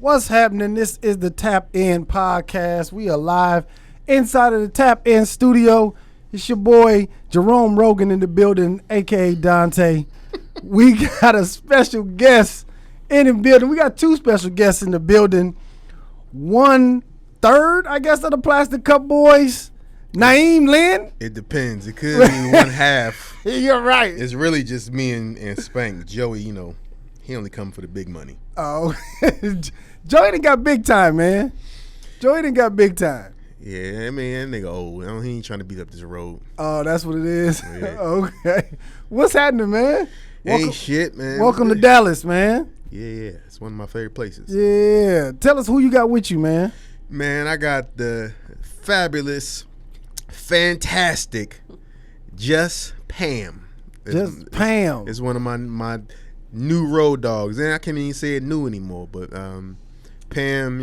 What's happening? This is the Tap In Podcast. We are live inside of the Tap In studio. It's your boy Jerome Rogan in the building, aka Donte. We got a special guest in the building. We got two special guests in the building. 1/3, I guess, of the Plastic Cup Boys. Naim, Lynn. It depends. It could be one half. You're right. It's really just me and Spank. Joey, he only come for the big money. Oh, Joey done got big time, man. Joey done got big time. Yeah, I mean, that nigga old. He ain't trying to beat up this road. Oh, that's what it is? Yeah. Okay. What's happening, man? Ain't shit, man. Welcome to Dallas, man. Yeah. It's one of my favorite places. Yeah. Tell us who you got with you, man. Man, I got the fabulous, fantastic Just Pam. Just Pam. It's one of my new road dogs. And I can't even say it new anymore. But Pam,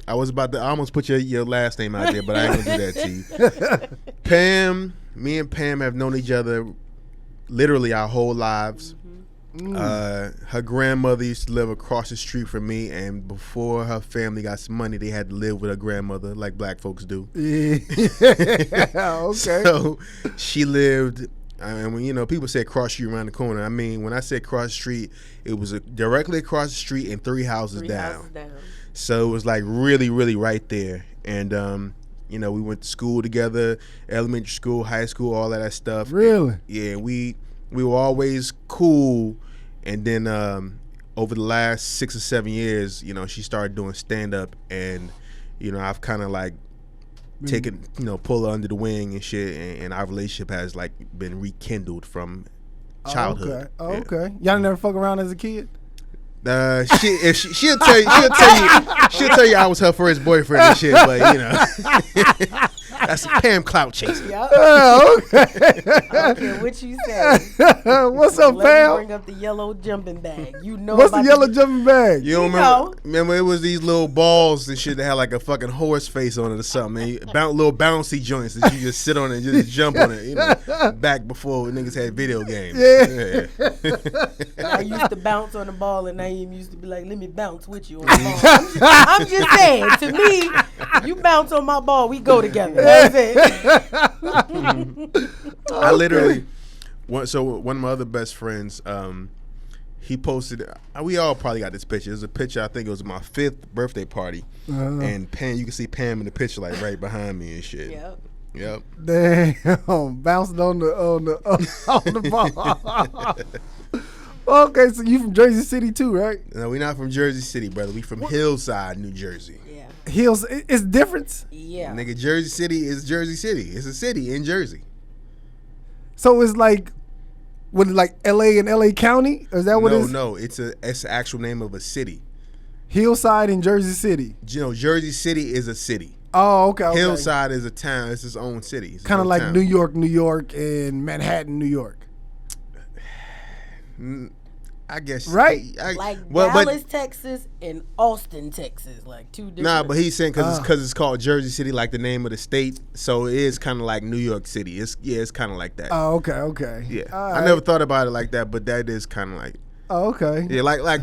I almost put your last name out there, but I ain't gonna do that to you. Pam, me and Pam have known each other literally our whole lives. Her grandmother used to live across the street from me, and before her family got some money, they had to live with her grandmother like black folks do. Yeah. Okay. So she lived. And when people say cross street around the corner, I mean, when I said cross the street, it was directly across the street and three houses down. So it was like really, really right there. And we went to school together, elementary school, high school, all of that stuff. Really? And, yeah, we were always cool. And then over the last 6 or 7 years, she started doing stand up, and I've kind of like taken, pull her under the wing and shit, and our relationship has like been rekindled from childhood. Okay. Y'all never fuck around as a kid? She'll tell you I was her first boyfriend and shit, but that's a Pam clout chaser. Yep. Okay. I don't care what you say. What's up, Let Pam? me bring up the yellow jumping bag. What's the yellow jumping bag? You don't remember it was these little balls and shit that had like a fucking horse face on it or something. And little bouncy joints that you just sit on and just jump on it. Back before niggas had video games. Yeah. I used to bounce on the ball, and Naim used to be like, "Let me bounce with you on the ball." I'm just saying. To me, you bounce on my ball, we go together. That's it. I literally, one of my other best friends, he posted, we all probably got this picture. There's a picture, I think it was my 5th birthday party. And Pam, you can see Pam in the picture like right behind me and shit. Yep. Damn, bouncing on the ball. Okay, so you from Jersey City too, right? No, we not from Jersey City, brother. We from Hillside, New Jersey. Yeah. Hills, it's different. Yeah. Nigga, Jersey City is Jersey City. It's a city in Jersey. So it's like, what, like LA and LA County? Or is that what it is? No, it's the actual name of a city. Hillside in Jersey City. Jersey City is a city. Oh, okay. Hillside is a town. It's its own city. Kind of like town. New York, and Manhattan, New York. I guess. Right? Dallas, Texas, and Austin, Texas. Like two different. Nah, but he's saying because it's called Jersey City, like the name of the state. So it is kind of like New York City. It's kind of like that. Oh, okay. Yeah. All I never thought about it like that, but that is kind of like. Oh, okay. Yeah, like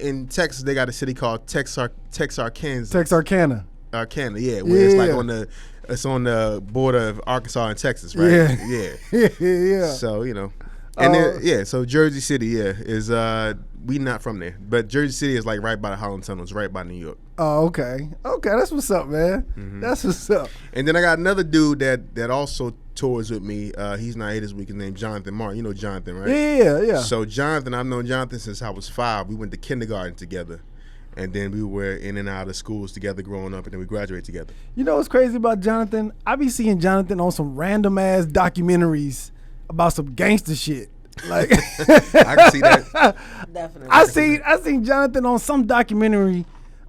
in Texas, they got a city called Texarkana. Texarkana, yeah, where it's like it's on the border of Arkansas and Texas, right? Yeah. Yeah. So and so Jersey City, is we not from there, but Jersey City is like right by the Holland Tunnel, it's right by New York. Oh, okay, that's what's up, man. Mm-hmm. That's what's up. And then I got another dude that also tours with me. He's not here this week. His name's Jonathan Martin. You know Jonathan, right? Yeah. So Jonathan, I've known Jonathan since I was 5. We went to kindergarten together. And then we were in and out of schools together growing up, and then we graduated together. You know what's crazy about Jonathan? I be seeing Jonathan on some random ass documentaries about some gangster shit. Like I can see that. Definitely. I seen Jonathan on some documentary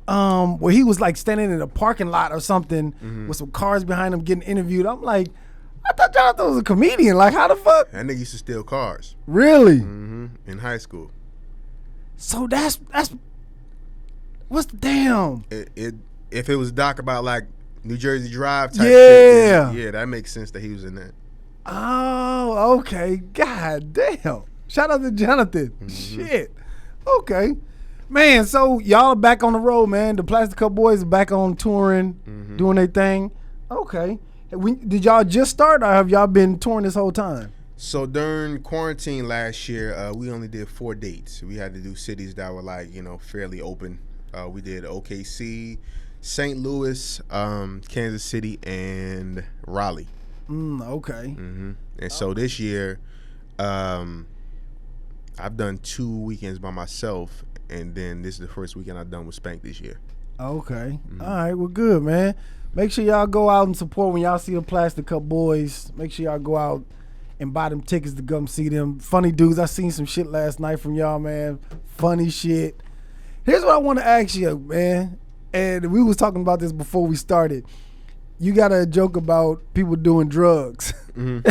where he was like standing in a parking lot or something with some cars behind him getting interviewed. I'm like, I thought Jonathan was a comedian. Like, how the fuck? That nigga used to steal cars. Really? Mm-hmm. In high school. So that's what's the damn? If it was a doc about like New Jersey Drive type shit, yeah, that makes sense that he was in that. Oh, okay. God damn. Shout out to Jonathan. Shit. Okay. Man, so y'all are back on the road, man. The Plastic Cup Boys are back on touring, doing their thing. Okay. Did y'all just start, or have y'all been touring this whole time? So during quarantine last year, we only did 4 dates. We had to do cities that were like, fairly open. We did OKC, St. Louis, Kansas City, and Raleigh. Okay. And so this year, I've done 2 weekends by myself, and then this is the first weekend I've done with Spank this year. Okay. All right. Well, good, man. Make sure y'all go out and support when y'all see the Plastic Cup Boys. Make sure y'all go out and buy them tickets to come see them. Funny dudes. I seen some shit last night from y'all, man. Funny shit. Here's what I want to ask you, man. And we was talking about this before we started. You got a joke about people doing drugs. You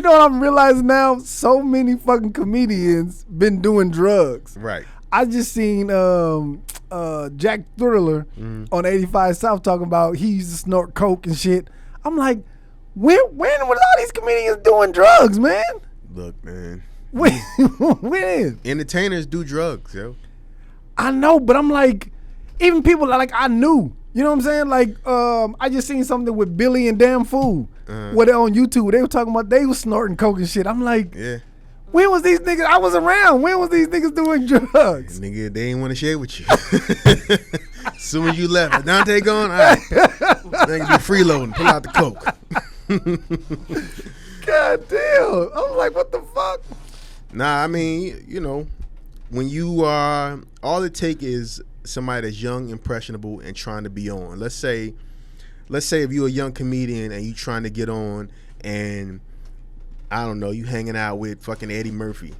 know what I'm realizing now? So many fucking comedians been doing drugs. Right. I just seen Jack Thriller on 85 South talking about he used to snort coke and shit. I'm like, when was all these comedians doing drugs, man? Look, man. When? Entertainers do drugs, yo. I know, but I'm like, even people like I knew. You know what I'm saying? Like, I just seen something with Billy and Damn Fool. Where they on YouTube. They were talking about they was snorting coke and shit. I'm like, yeah. When was these niggas? I was around. When was these niggas doing drugs? Nigga, they ain't want to share with you. As soon as you left, Donte gone, all right. Nigga be freeloading. Pull out the coke. God damn. I was like, what the fuck? Nah, I mean, when you are, all it take is somebody that's young, impressionable, and trying to be on. Let's say if you're a young comedian and you trying to get on, and I don't know, you hanging out with fucking Eddie Murphy,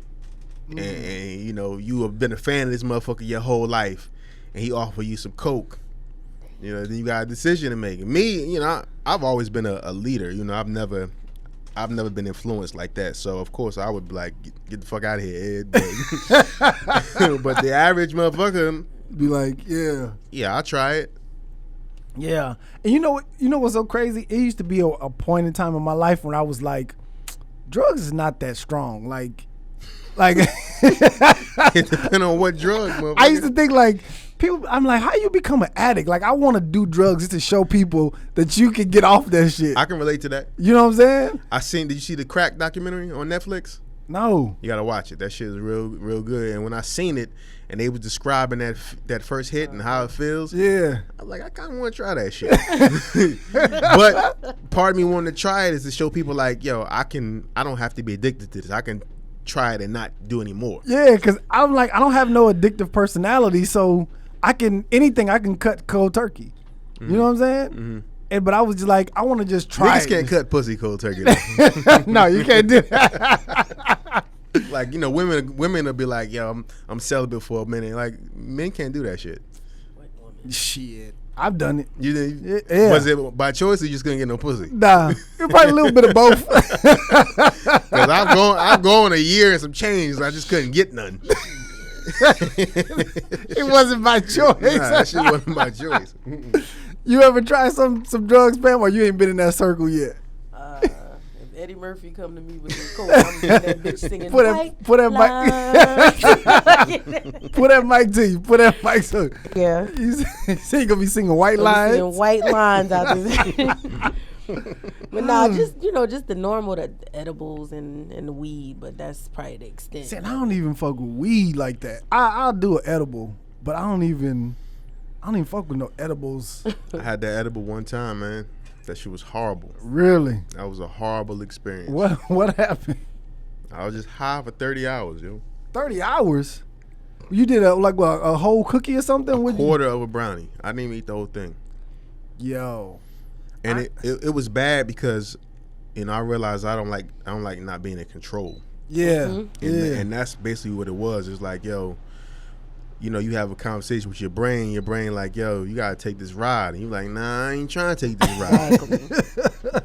and you have been a fan of this motherfucker your whole life, and he offer you some coke. Then you got a decision to make. Me, I've always been a leader. I've never been influenced like that. So of course I would be like, get the fuck out of here, Ed. But the average motherfucker be like, yeah, I'll try it. Yeah. And you know what's so crazy? It used to be a point in time in my life when I was like, drugs is not that strong. Like it depends on what drug, motherfucker. I used to think like people, I'm like, how you become an addict? Like, I want to do drugs just to show people that you can get off that shit. I can relate to that. You know what I'm saying? Did you see the crack documentary on Netflix? No. You gotta watch it. That shit is real good. And when I seen it, and they was describing that first hit and how it feels, yeah, I was like, I kind of want to try that shit. But part of me wanting to try it is to show people like, yo, I don't have to be addicted to this. I can try it and not do anymore. Yeah, because I'm like, I don't have no addictive personality, so I can cut cold turkey. You know what I'm saying? But I was just like, I want to just try. Niggas can't cut pussy cold turkey. No, you can't do that. Like, women will be like, yo, I'm celibate for a minute. Like, men can't do that shit. Shit, I've done it. You did? Yeah. Was it by choice or you just couldn't get no pussy? Nah, it's probably a little bit of both. Because I've gone a year and some change. I just couldn't get none. It wasn't my choice. Nah, that shit wasn't my choice. You ever try some drugs, Pam, or you ain't been in that circle yet? If Eddie Murphy come to me with some coke, I'm gonna that bitch singing. Put that mic. Put that mic to you. Put that mic to you. Yeah. You say you gonna be singing white lines. Singing white lines out there. But nah, just the normal, the edibles and the weed, but that's probably the extent. See, I don't even fuck with weed like that. I'll do an edible, but I don't even fuck with no edibles. I had that edible one time, man. That shit was horrible. Really? That was a horrible experience. What happened? I was just high for 30 hours, yo. 30 hours? You did a whole cookie or something? A quarter of a brownie. I didn't even eat the whole thing. Yo. And it was bad because, I realized I don't like not being in control. Yeah. Mm-hmm. And that's basically what it was. It's like, yo, you have a conversation with your brain like, yo, you gotta take this ride. And you're like, nah, I ain't trying to take this ride.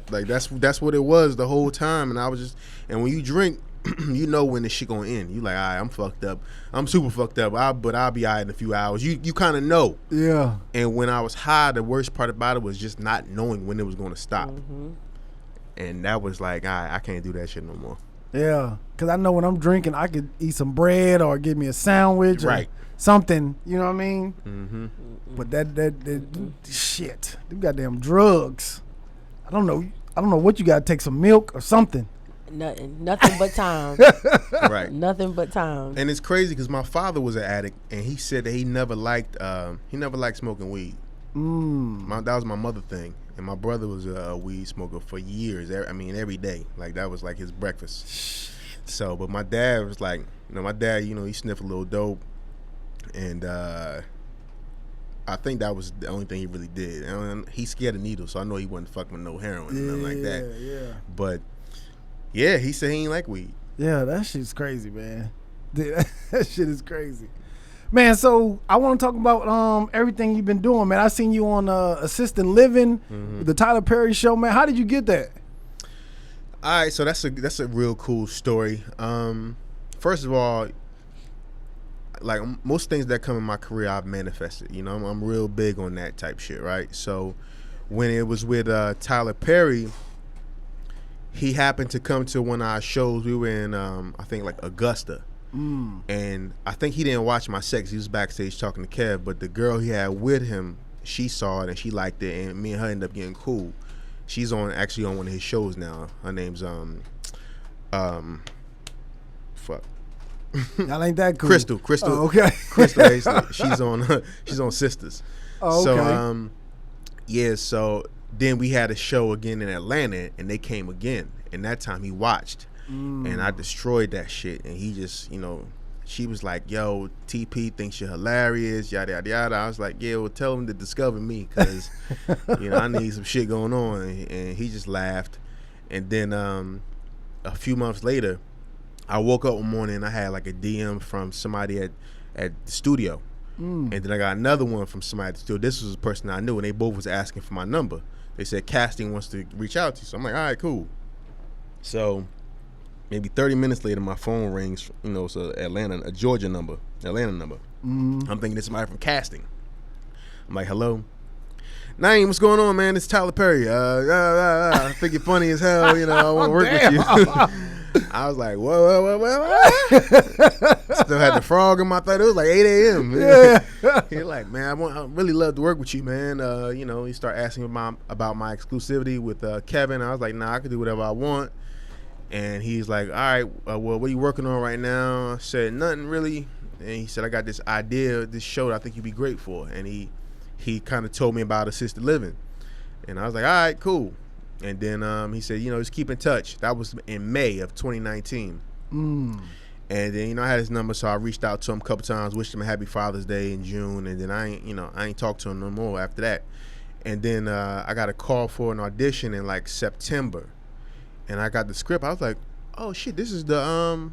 Like that's what it was the whole time. And I was and when you drink, you know when the shit gonna end. You like, all right, I'm fucked up. I'm super fucked up. But I'll be all right in a few hours. You kind of know. Yeah. And when I was high, the worst part about it was just not knowing when it was gonna stop. Mm-hmm. And that was like, all right, I can't do that shit no more. Yeah, because I know when I'm drinking, I could eat some bread or give me a sandwich or Right. something. You know what I mean? Mm-hmm. But that shit, them goddamn drugs. I don't know what you got to take, some milk or something. Nothing but time. Right. Nothing but time. And it's crazy because my father was an addict, and he said that he never liked smoking weed. That was my mother thing, and my brother was a weed smoker for years. Every day, like that was like his breakfast. So, but my dad was like, he sniffed a little dope, and I think that was the only thing he really did. And he's scared of needles, so I know he wasn't fucking with no heroin or nothing like that. Yeah. But yeah, he said he ain't like weed. Yeah, that shit's crazy, man. Dude, that shit is crazy. Man, so I want to talk about everything you've been doing, man. I seen you on Assisted Living, with the Tyler Perry show, man. How did you get that? All right, so that's a real cool story. First of all, like most things that come in my career, I've manifested. You know, I'm real big on that type shit, right? So when it was with Tyler Perry, he happened to come to one of our shows. We were in, I think, like Augusta. And I think he didn't watch my set 'cause he was backstage talking to Kev, but the girl he had with him, she saw it and she liked it, and me and her ended up getting cool. She's actually on one of his shows now. Her name's fuck. Y'all ain't that cool. Crystal. Oh, okay. Crystal. She's on Sisters. Oh, okay. So so then we had a show again in Atlanta, and they came again, and that time he watched. And I destroyed that shit, and he just, she was like, yo, TP thinks you're hilarious, yada, yada, yada. I was like, yeah, well, tell him to discover me, because, I need some shit going on. And he just laughed. And then a few months later, I woke up one morning, and I had like a DM from somebody at the studio. And then I got another one from somebody at the studio. This was a person I knew, and they both was asking for my number. They said, casting wants to reach out to you. So I'm like, all right, cool. So maybe 30 minutes later, my phone rings. It's a Georgia number, Atlanta number. I'm thinking it's somebody from casting. I'm like, hello, Naim, what's going on, man? It's Tyler Perry. I think you're funny as hell. I want to work with you. I was like, what? Still had the frog in my throat. It was like 8 a.m. Yeah. He's like, man, I really love to work with you, man. He started asking about my exclusivity with Kevin. I was like, nah, I can do whatever I want. And he's like, all right, well, what are you working on right now? I said, nothing really. And he said, I got this idea, this show that I think you'd be great for. And he kind of told me about Assisted Living. And I was like, all right, cool. And then he said, just keep in touch. That was in May of 2019. And then, I had his number, so I reached out to him a couple times, wished him a happy Father's Day in June. And then I ain't talked to him no more after that. And then I got a call for an audition in like September. And I got the script. I was like, "Oh shit, this is the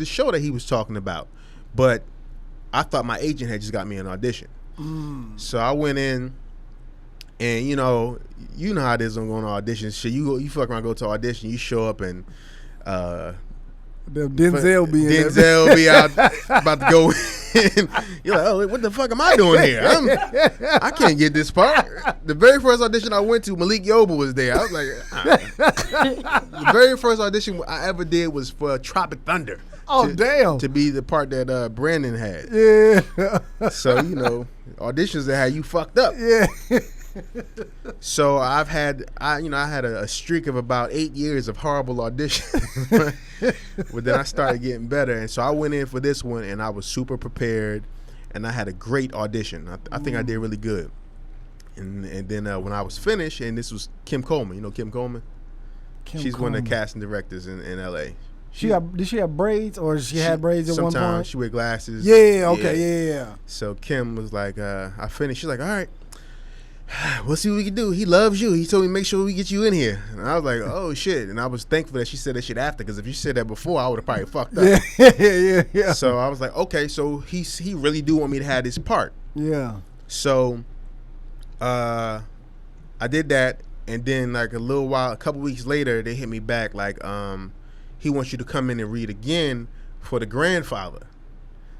show that he was talking about." But I thought my agent had just got me an audition. So I went in, and you know how it is on going to auditions. Shit, you fuck around, go to audition, you show up, and Denzel be out about to go in. You're like, oh, what the fuck am I doing here? I can't get this part. The very first audition I went to, Malik Yoba was there. I was like, the very first audition I ever did was for Tropic Thunder. Oh, damn. To be the part that Brandon had. Yeah. So, auditions that had you fucked up. Yeah. So I had a streak of about 8 years of horrible auditions. But then I started getting better, and so I went in for this one, and I was super prepared, and I had a great audition. I think I did really good. And then when I was finished, and this was Kim Coleman. You know Kim Coleman? She's one of the casting directors in L.A. Did she have braids, or she had braids at one point? Sometimes she wear glasses. Yeah, okay, yeah. So Kim was like, I finished. She's like, all right, we'll see what we can do. He loves you. He told me make sure we get you in here. And I was like, oh shit. And I was thankful that she said that shit after, because if she said that before, I would have probably fucked up. Yeah. So I was like, okay, so he really do want me to have this part. Yeah. So I did that, and then like a couple weeks later, they hit me back like, he wants you to come in and read again for the grandfather.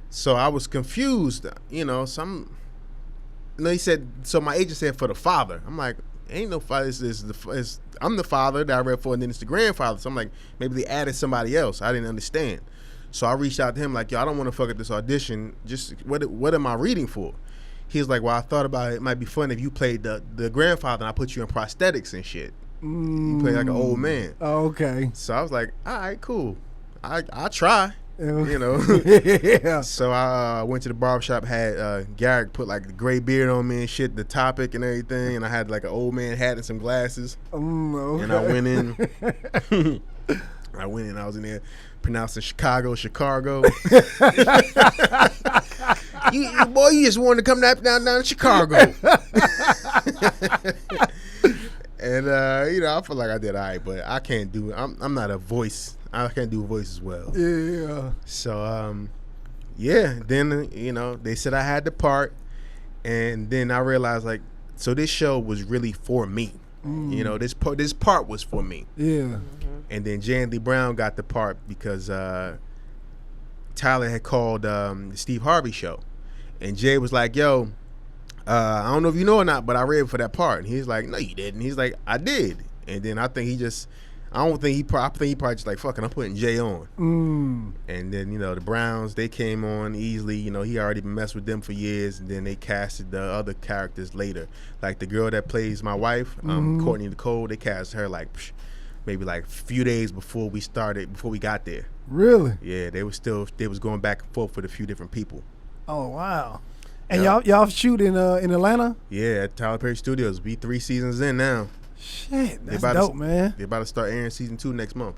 So I was confused, he said, so my agent said for the father. I'm like, ain't no father. I'm the father that I read for, and then it's the grandfather. So I'm like, maybe they added somebody else. I didn't understand. So I reached out to him like, yo, I don't want to fuck up this audition. Just what am I reading for? He's like, well, I thought about it. It might be fun if you played the grandfather and I put you in prosthetics and shit. You play like an old man. Oh, okay. So I was like, all right, cool. I'll try. You know. Yeah. So I went to the barbershop, had Garrick put like the gray beard on me and shit, the topic and everything, and I had like an old man hat and some glasses. Okay. And I went in. I was in there pronouncing Chicago. You just wanted to come down to Chicago. And I feel like I did all right, but I can't do it. I'm not a voice. I can't do voices well. Yeah. So then they said I had the part, and then I realized like, so this show was really for me. This part was for me. Yeah. And then Jandy Brown got the part because Tyler had called the Steve Harvey show, and Jay was like, yo, I don't know if you know or not, but I read for that part. And he's like, no, you didn't. He's like, I did. And then I think I think he probably just like, fucking, I'm putting Jay on. And then, the Browns, they came on easily. He already been messed with them for years. And then they casted the other characters later. Like the girl that plays my wife, Courtney Nicole, they cast her like maybe like a few days before we got there. Really? Yeah, they was going back and forth with a few different people. Oh, wow. And y'all shoot in Atlanta? Yeah, at Tyler Perry Studios. We 3 seasons in now. Shit, that's dope, man. They're about to start airing season 2 next month.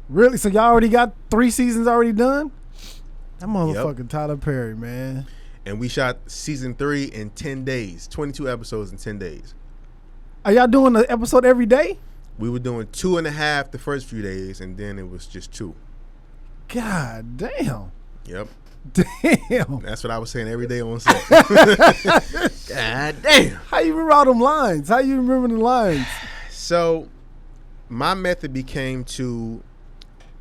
Really? So y'all already got 3 seasons already done? That motherfucking Tyler Perry, man. And we shot season 3 in 10 days. 22 episodes in 10 days. Are y'all doing an episode every day? We were doing 2.5 the first few days, and then it was just 2. God damn. Yep. Damn. That's what I was saying every day on set. God damn. How you remember all them lines? How you remember the lines? So my method became to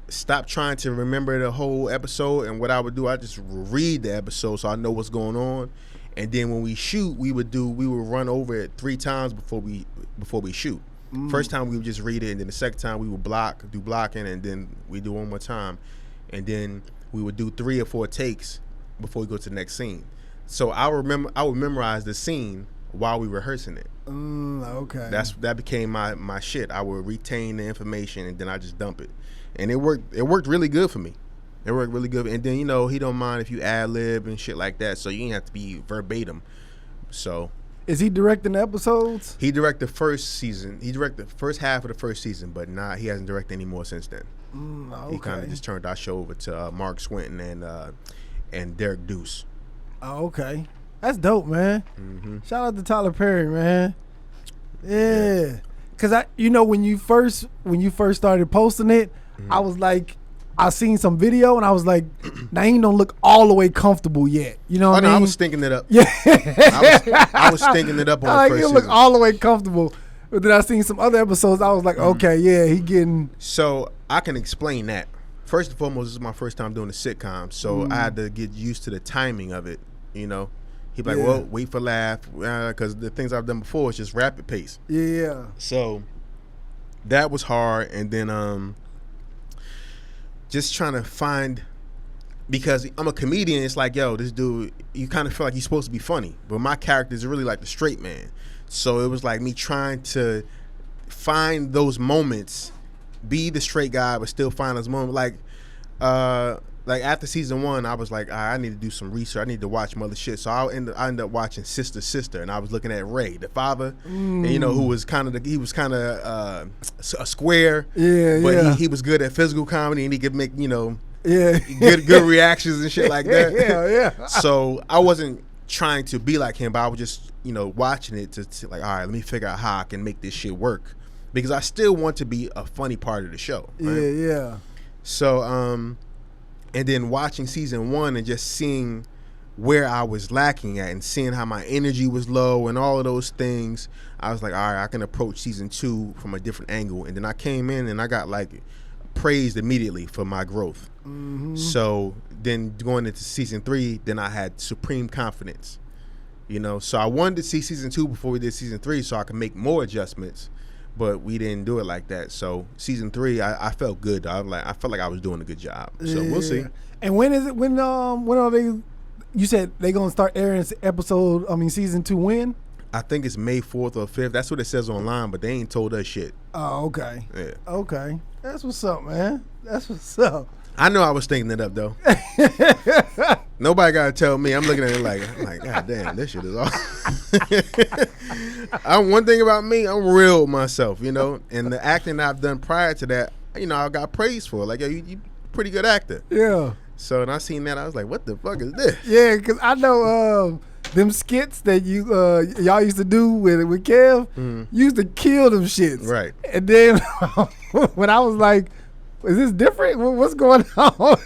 stop trying to remember the whole episode, and what I would do, I just read the episode so I know what's going on. And then when we shoot, we would run over it 3 times before we shoot. First time we would just read it, and then the second time we would do blocking, and then we do one more time. And then we would do 3 or 4 takes before we go to the next scene. So I would memorize the scene while we rehearsing it. Okay. That became my shit. I would retain the information and then I just dump it. And it worked really good for me. It worked really good. And then, he don't mind if you ad lib and shit like that. So you ain't have to be verbatim. So is he directing the episodes? he directed the first season. He directed the first half of the first season, but he hasn't directed any more since then. Okay. He kind of just turned our show over to Mark Swinton and Derek Deuce. Oh, okay. That's dope, man. Shout out to Tyler Perry, man. Yeah. Cause when you first started posting it, I was like, I seen some video and I was like, Naim don't look all the way comfortable yet. You know what I mean? I was thinking it up. Yeah. I was thinking it up on the first he season. look all the way comfortable. But then I seen some other episodes. I was like, okay, yeah, he getting. So I can explain that. First and foremost, this is my first time doing a sitcom, so I had to get used to the timing of it. He'd be like, well, wait for laugh, because the things I've done before is just rapid pace. Yeah. So that was hard, and then just trying to find, because I'm a comedian, it's like, yo, this dude, you kind of feel like he's supposed to be funny, but my character is really like the straight man. So it was like me trying to find those moments, be the straight guy, but still find those moments. Like after season 1, I was like, I need to do some research. I need to watch some other shit. So I ended up watching Sister, and I was looking at Ray, the father, and who was kind of a square, but he was good at physical comedy, and he could make good reactions and shit like that. Yeah. So I wasn't trying to be like him, but I was just watching it to like, all right, let me figure out how I can make this shit work, because I still want to be a funny part of the show. Right? Yeah. So and then watching season 1 and just seeing where I was lacking at and seeing how my energy was low and all of those things, I was like, all right, I can approach season 2 from a different angle. And then I came in and I got like praised immediately for my growth. So then going into season 3, then I had supreme confidence. So I wanted to see season 2 before we did season 3 so I could make more adjustments, but we didn't do it like that. So season 3, I felt good. I felt like I was doing a good job. So we'll see. And when is it? When are they? You said they gonna start airing season 2 when? I think it's May 4th or 5th. That's what it says online, but they ain't told us shit. Oh, okay. Yeah. Okay. That's what's up, man. That's what's up. I know I was thinking it up though. Nobody gotta tell me. I'm looking at it like, God damn, this shit is all. One thing about me, I'm real with myself, and the acting I've done prior to that, I got praised for. Like, yo, you pretty good actor. Yeah. So when I seen that, I was like, what the fuck is this? Yeah, because I know them skits that y'all used to do with Kev, used to kill them shits. Right. And then when I was like, is this different? What's going on?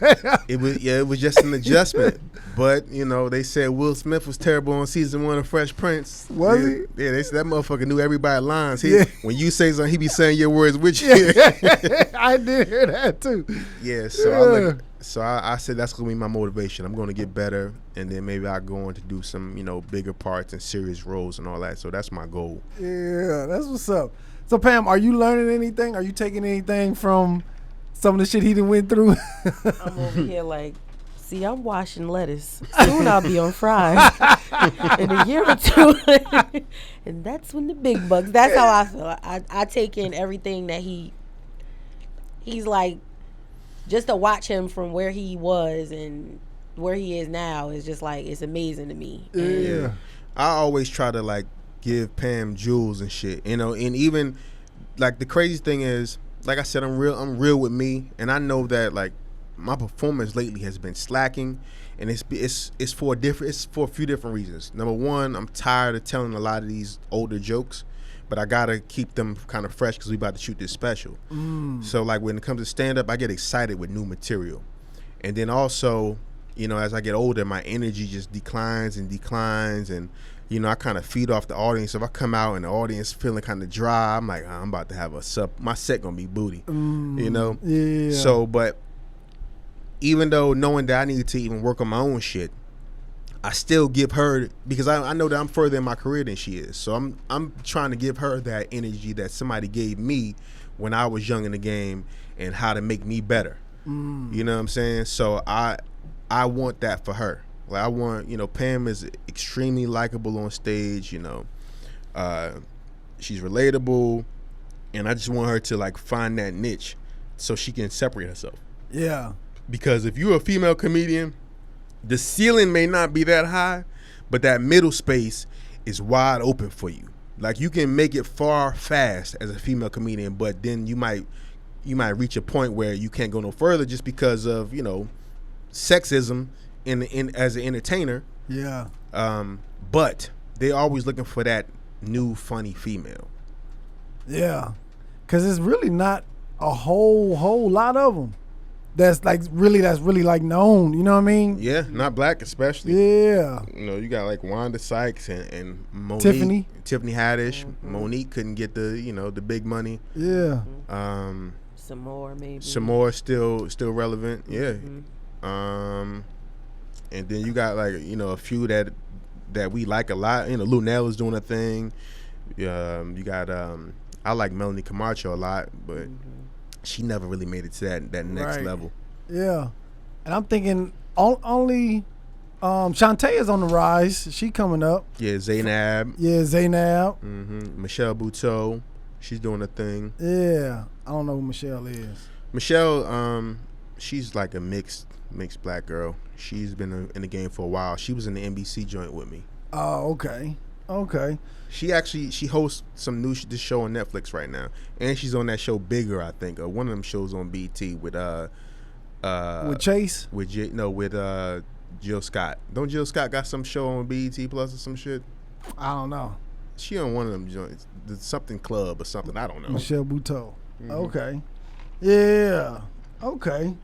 It was just an adjustment. But, they said Will Smith was terrible on season 1 of Fresh Prince. Was he? Yeah, they said that motherfucker knew everybody's lines. When you say something, he be saying your words with you. I did hear that too. Yeah, so I said that's going to be my motivation. I'm going to get better, and then maybe I'll go on to do some, bigger parts and serious roles and all that. So that's my goal. Yeah, that's what's up. So, Pam, are you learning anything? Are you taking anything from some of the shit he done went through? I'm over here like, see, I'm washing lettuce. Soon I'll be on fries in a year or 2. And that's when the big bucks. That's how I feel. I take in everything that he's like, just to watch him from where he was and where he is now is just like, it's amazing to me. Yeah. I always try to like give Pam jewels and shit, and even like the crazy thing is, like I said, I'm real with me, and I know that like my performance lately has been slacking, and it's for a few different reasons. Number one, I'm tired of telling a lot of these older jokes, but I gotta keep them kind of fresh because we about to shoot this special. So like when it comes to stand up, I get excited with new material, and then also, as I get older, my energy just declines, and I kind of feed off the audience. If I come out and the audience feeling kind of dry, I'm like, I'm about to have my set gonna be booty, Yeah. So, but even though knowing that I need to even work on my own shit, I still give her, because I know that I'm further in my career than she is. So I'm trying to give her that energy that somebody gave me when I was young in the game, and how to make me better. You know what I'm saying? So I want that for her. Like I want, Pam is extremely likable on stage. She's relatable, and I just want her to like find that niche so she can separate herself. Yeah. Because if you're a female comedian, the ceiling may not be that high, but that middle space is wide open for you. Like you can make it far fast as a female comedian, but then you might reach a point where you can't go no further just because of, sexism in as an entertainer. Yeah. But they always looking for that new funny female. Yeah. Cause it's really not a whole lot of them. That's really like known, you know what I mean? Yeah, not black especially. Yeah. You got like Wanda Sykes and Monique, Tiffany Haddish. Monique couldn't get the the big money. Yeah. Some more maybe. Some more still relevant. Yeah. And then you got like a few that we like a lot. Lunel is doing a thing. You got I like Melanie Camacho a lot, but she never really made it to that next level. Yeah, and I'm thinking only Shantae is on the rise. She coming up. Yeah, Zaynab. Michelle Buteau, she's doing a thing. Yeah, I don't know who Michelle is. Michelle, she's like a mixed black girl. She's been in the game for a while. She was in the NBC joint with me. Oh, okay. She hosts this show on Netflix right now, and she's on that show Bigger, I think, or one of them shows on BT with Chase, with Jill Scott. Don't Jill Scott got some show on BET Plus or some shit? I don't know. She on one of them joints, something club or something. I don't know. Michelle Buteau. Okay. Yeah. Okay.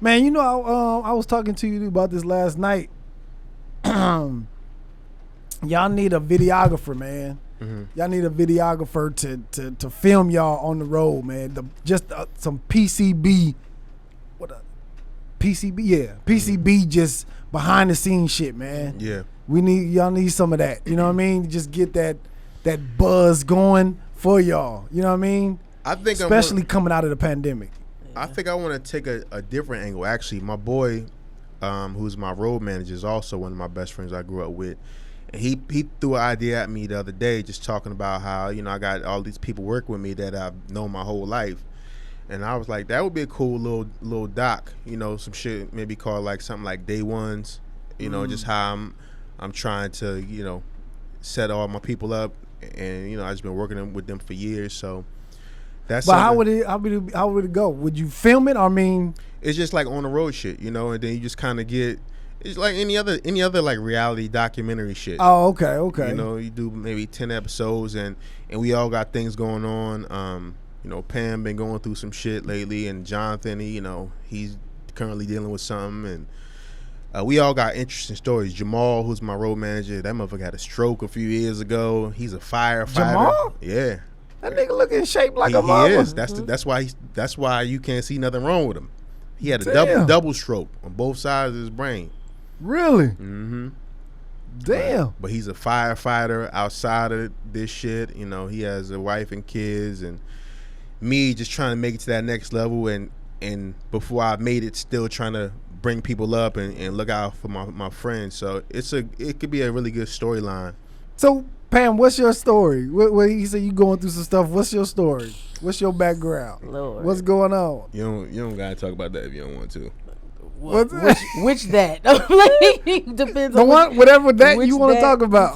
Man, I was talking to you about this last night. Y'all need a videographer, man. Y'all need a videographer to film y'all on the road, man. Some PCB, PCB, yeah. PCB just behind the scenes shit, man. Yeah. Y'all need some of that. You know what I mean? Just get that buzz going for y'all. You know what I mean? I think especially coming out of the pandemic. I think I want to take a different angle. Actually, my boy, who's my road manager, is also one of my best friends I grew up with. And he threw an idea at me the other day, just talking about how, you know, I got all these people working with me that I've known my whole life. And I was like, that would be a cool little doc, you know, some shit maybe called like something like Day Ones, you know, just how I'm trying to, you know, set all my people up, and you know, I've just been working with them for years, so that's. But how would it go? Would you film it? I mean, it's just like on the road shit, you know, and then you just kind of get. It's like any other like reality documentary shit. Oh, okay. You know, you do maybe 10 episodes, and we all got things going on. You know, Pam been going through some shit lately, and Jonathan, you know, he's currently dealing with something, and we all got interesting stories. Jamal, who's my road manager, that motherfucker had a stroke a few years ago. He's a firefighter. Jamal? Yeah. That nigga look in shape like a mama. He is. That's why you can't see nothing wrong with him. He had a double stroke on both sides of his brain. Really? Mm-hmm. Damn. But he's a firefighter outside of this shit. You know, he has a wife and kids, and me just trying to make it to that next level, and before I made it, still trying to bring people up and look out for my friends. So it could be a really good storyline. So Pam, what's your story? What you say you going through some stuff? What's your story? What's your background? Lord. What's going on? You don't gotta talk about that if you don't want to. Which that? Like, depends the on one, whatever that you want to talk about.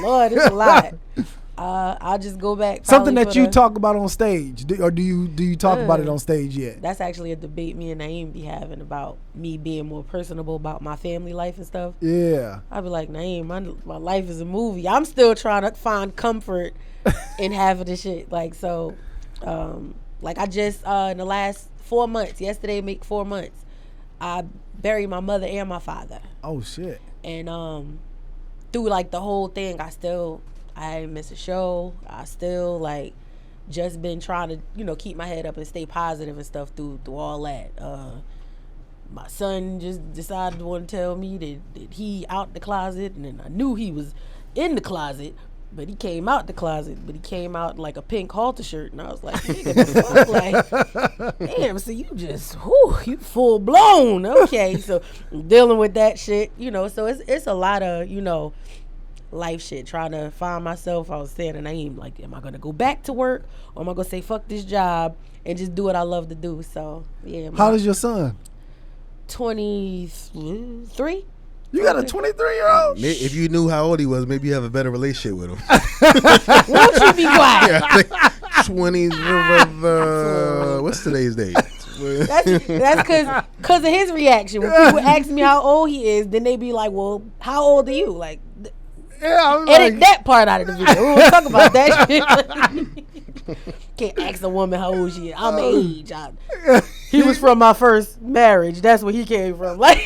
Lord, it's a lot. I'll just go back. Something that you talk about on stage, or do you talk about it on stage yet? That's actually a debate me and Naim be having about me being more personable about my family life and stuff. Yeah, I'd be like, Naim, my life is a movie. I'm still trying to find comfort in having this shit. Like, so, like I just in the last 4 months, yesterday make 4 months, I buried my mother and my father. Oh shit! And through like the whole thing, I ain't miss a show. I still like just been trying to, you know, keep my head up and stay positive and stuff through all that. My son just decided to want to tell me that he out the closet, and then I knew he was in the closet, but he came out the closet, but he came out like a pink halter shirt, and I was like, nigga, the fuck? Like, damn, so you just, you full blown. Okay, so I'm dealing with that shit, you know, so it's a lot of, you know, life shit, trying to find myself. I was saying to Naim, like, am I gonna go back to work, or am I gonna say fuck this job and just do what I love to do? So yeah. How old is your son? 23. You got a 23-year-old? If you knew how old he was, maybe you have a better relationship with him. Won't you be quiet? Yeah, 20. What's today's date? That's because of his reaction. When people ask me how old he is, then they be like, well, how old are you? Like, yeah, edit that part out of the video. We won't talk about that shit. Can't ask a woman how old she is. I'm age. He was from my first marriage. That's where he came from. Like,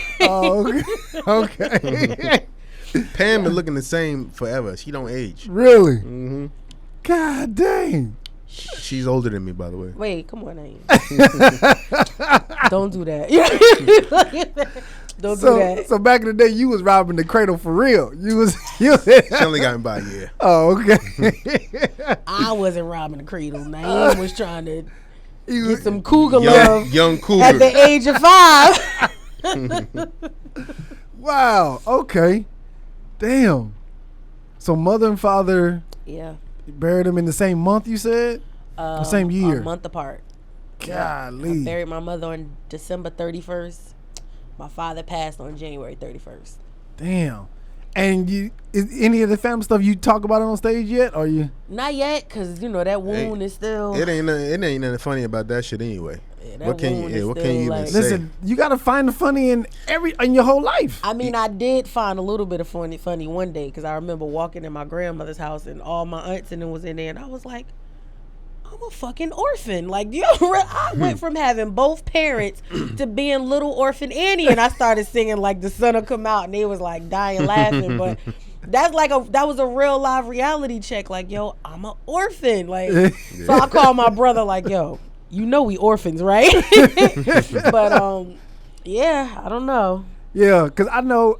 okay. Pam been looking the same forever. She don't age. Really? Mm-hmm. God dang. She's older than me, by the way. Wait, come on, Naim. Don't do that. Don't do that. So back in the day, you was robbing the cradle for real. You She only got me by a year. Oh, okay. I wasn't robbing the cradle. Naim was trying to get some cougar love. Young cougar. At the age of 5. Wow. Okay. Damn. So mother and father. Yeah. Buried them in the same month, you said? The same year? A month apart. Golly. I buried my mother on December 31st. My father passed on January 31st. Damn. And is any of the family stuff you talk about on stage yet? Or you? Not yet, because, you know, that wound is still... It ain't nothing funny about that shit anyway. Yeah, what can you even like, say? Listen, you got to find the funny in your whole life. I mean, I did find a little bit of funny one day, because I remember walking in my grandmother's house and all my aunts and them was in there, and I was like, I'm a fucking orphan. Like, I went from having both parents to being little orphan Annie, and I started singing like The Sun Will Come Out, and they was like dying laughing. But that was a real live reality check. Like, yo, I'm an orphan. Like, so I called my brother like, yo, you know we orphans, right? But Yeah, I don't know. Yeah, cause I know.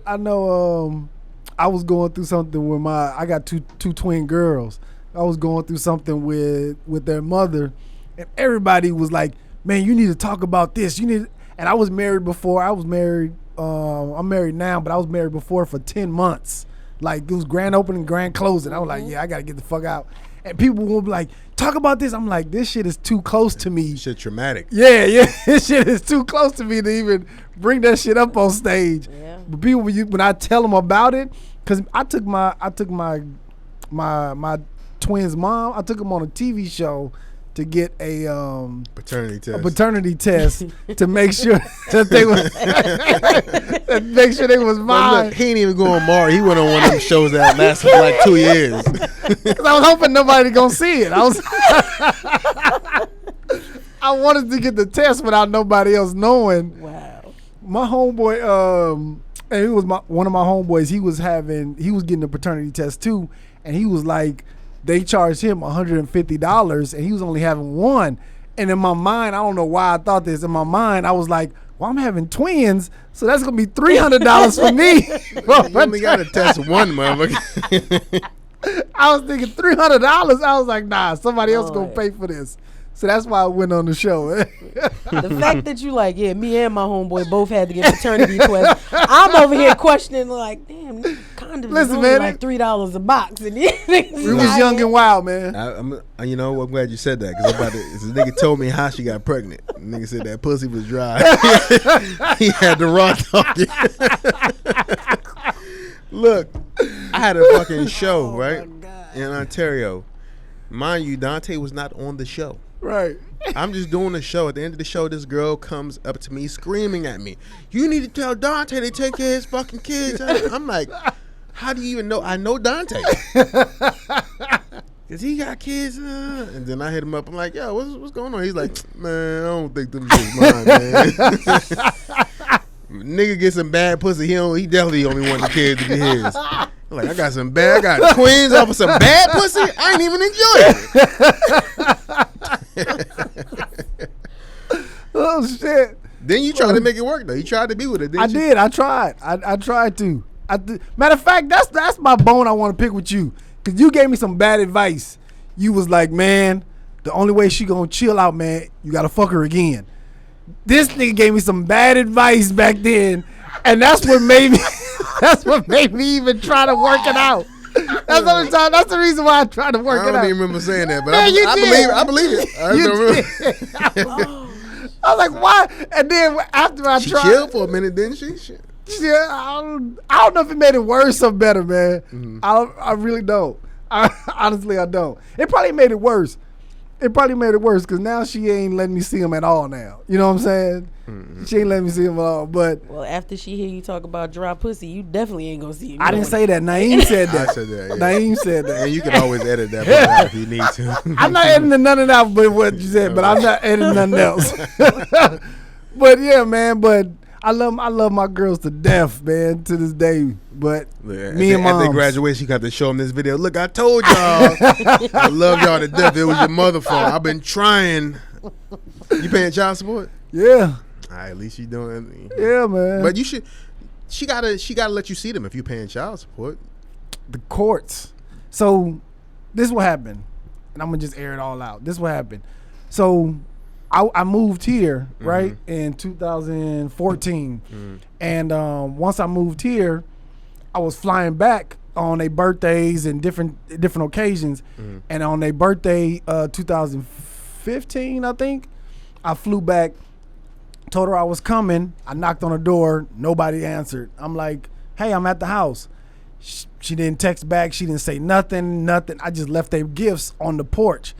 I was going through something with I got two twin girls. I was going through something with their mother, and everybody was like, "Man, you need to talk about this. You need." And I was married before. I was married. I'm married now, but I was married before for 10 months. Like it was grand opening, grand closing. I was like, yeah, I gotta get the fuck out. And people will be like, talk about this. I'm like, this shit is too close to me. Shit traumatic. Yeah, this shit is too close to me to even bring that shit up on stage. Yeah. But people, when I tell them about it, because I took my twins' mom, I took him on a TV show to get a paternity test to make sure that they was mine. Well, look, he ain't even going Maury. He went on one of them shows that lasted for like 2 years. Because I was hoping nobody gonna see it. I wanted to get the test without nobody else knowing. Wow. My homeboy, and it was one of my homeboys. He was getting a paternity test too, and he was like, they charged him $150, and he was only having one. And in my mind, I don't know why I thought this. In my mind, I was like, well, I'm having twins, so that's gonna be $300 for me. You only got to test one, motherfucker. I was thinking $300. I was like, nah, somebody else gonna pay for this. So that's why I went on the show. The fact that you like, yeah, me and my homeboy both had to get paternity tests. I'm over here questioning, like, damn, condoms is only like $3 a box. And we was young and wild, man. I'm glad you said that, because this nigga told me how she got pregnant. The nigga said that pussy was dry. He had the raw talking. Look, I had a fucking show, right, in Ontario. Mind you, Donte was not on the show. Right. I'm just doing the show. At the end of the show, this girl comes up to me screaming at me, "You need to tell Donte to take care of his fucking kids." I'm like, how do you even know? I know Donte. Because he got kids. And then I hit him up. I'm like, yo, what's going on? He's like, man, I don't think them shit's mine, man. Nigga get some bad pussy. He definitely only want the kids to be his. I'm like, I got twins off of some bad pussy. I ain't even enjoy it. Oh shit! Then you tried to make it work though. You tried to be with it. Didn't you? did. I tried. I tried to. Matter of fact, that's my bone I want to pick with you, because you gave me some bad advice. You was like, man, the only way she gonna chill out, man, you gotta fuck her again. This nigga gave me some bad advice back then, and that's what made me. That's what made me even try to work it out. That's the reason why I tried to work it out. I don't even remember saying that, but Man, I believe it. I was like, why? And then after I she tried, chilled for a minute, didn't she? Yeah, I don't know if it made it worse or better, man. Mm-hmm. I really don't. Honestly, I don't. It probably made it worse. Because now she ain't letting me see him at all now. You know what I'm saying? Mm-hmm. She ain't letting me see him at all. But well, after she hear you talk about dry pussy, you definitely ain't gonna see him. I didn't say that. Naim said that. I said that. Yeah. Naim said that. And you can always edit that part out if you need to. I'm not editing none of that but what you said, but I'm not editing nothing else. But yeah, man, but I love my girls to death, man, to this day. But me and mom, at their graduation, you got to show them this video. Look, I told y'all, I love y'all to death. It was your mother fault. I've been trying. You paying child support? Yeah. All right, at least you doing. Yeah, man. But you should. She gotta let you see them if you paying child support. The courts. So this is what happened, and I'm gonna just air it all out. This is what happened. So I moved here, right, in 2014. Mm-hmm. And once I moved here, I was flying back on their birthdays and different occasions. Mm-hmm. And on their birthday, 2015, I think, I flew back, told her I was coming. I knocked on the door. Nobody answered. I'm like, hey, I'm at the house. She didn't text back. She didn't say nothing. I just left their gifts on the porch.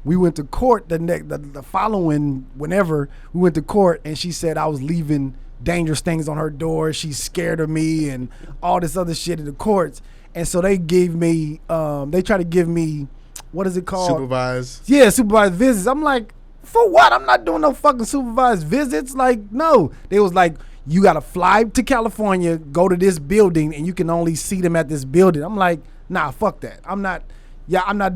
We went to court the following, whenever we went to court, and she said I was leaving dangerous things on her door. She's scared of me and all this other shit in the courts. And so they gave me, they tried to give me, what is it called? Supervised. Yeah, supervised visits. I'm like, for what? I'm not doing no fucking supervised visits. Like, no. They was like, you got to fly to California, go to this building, and you can only see them at this building. I'm like, nah, fuck that. I'm not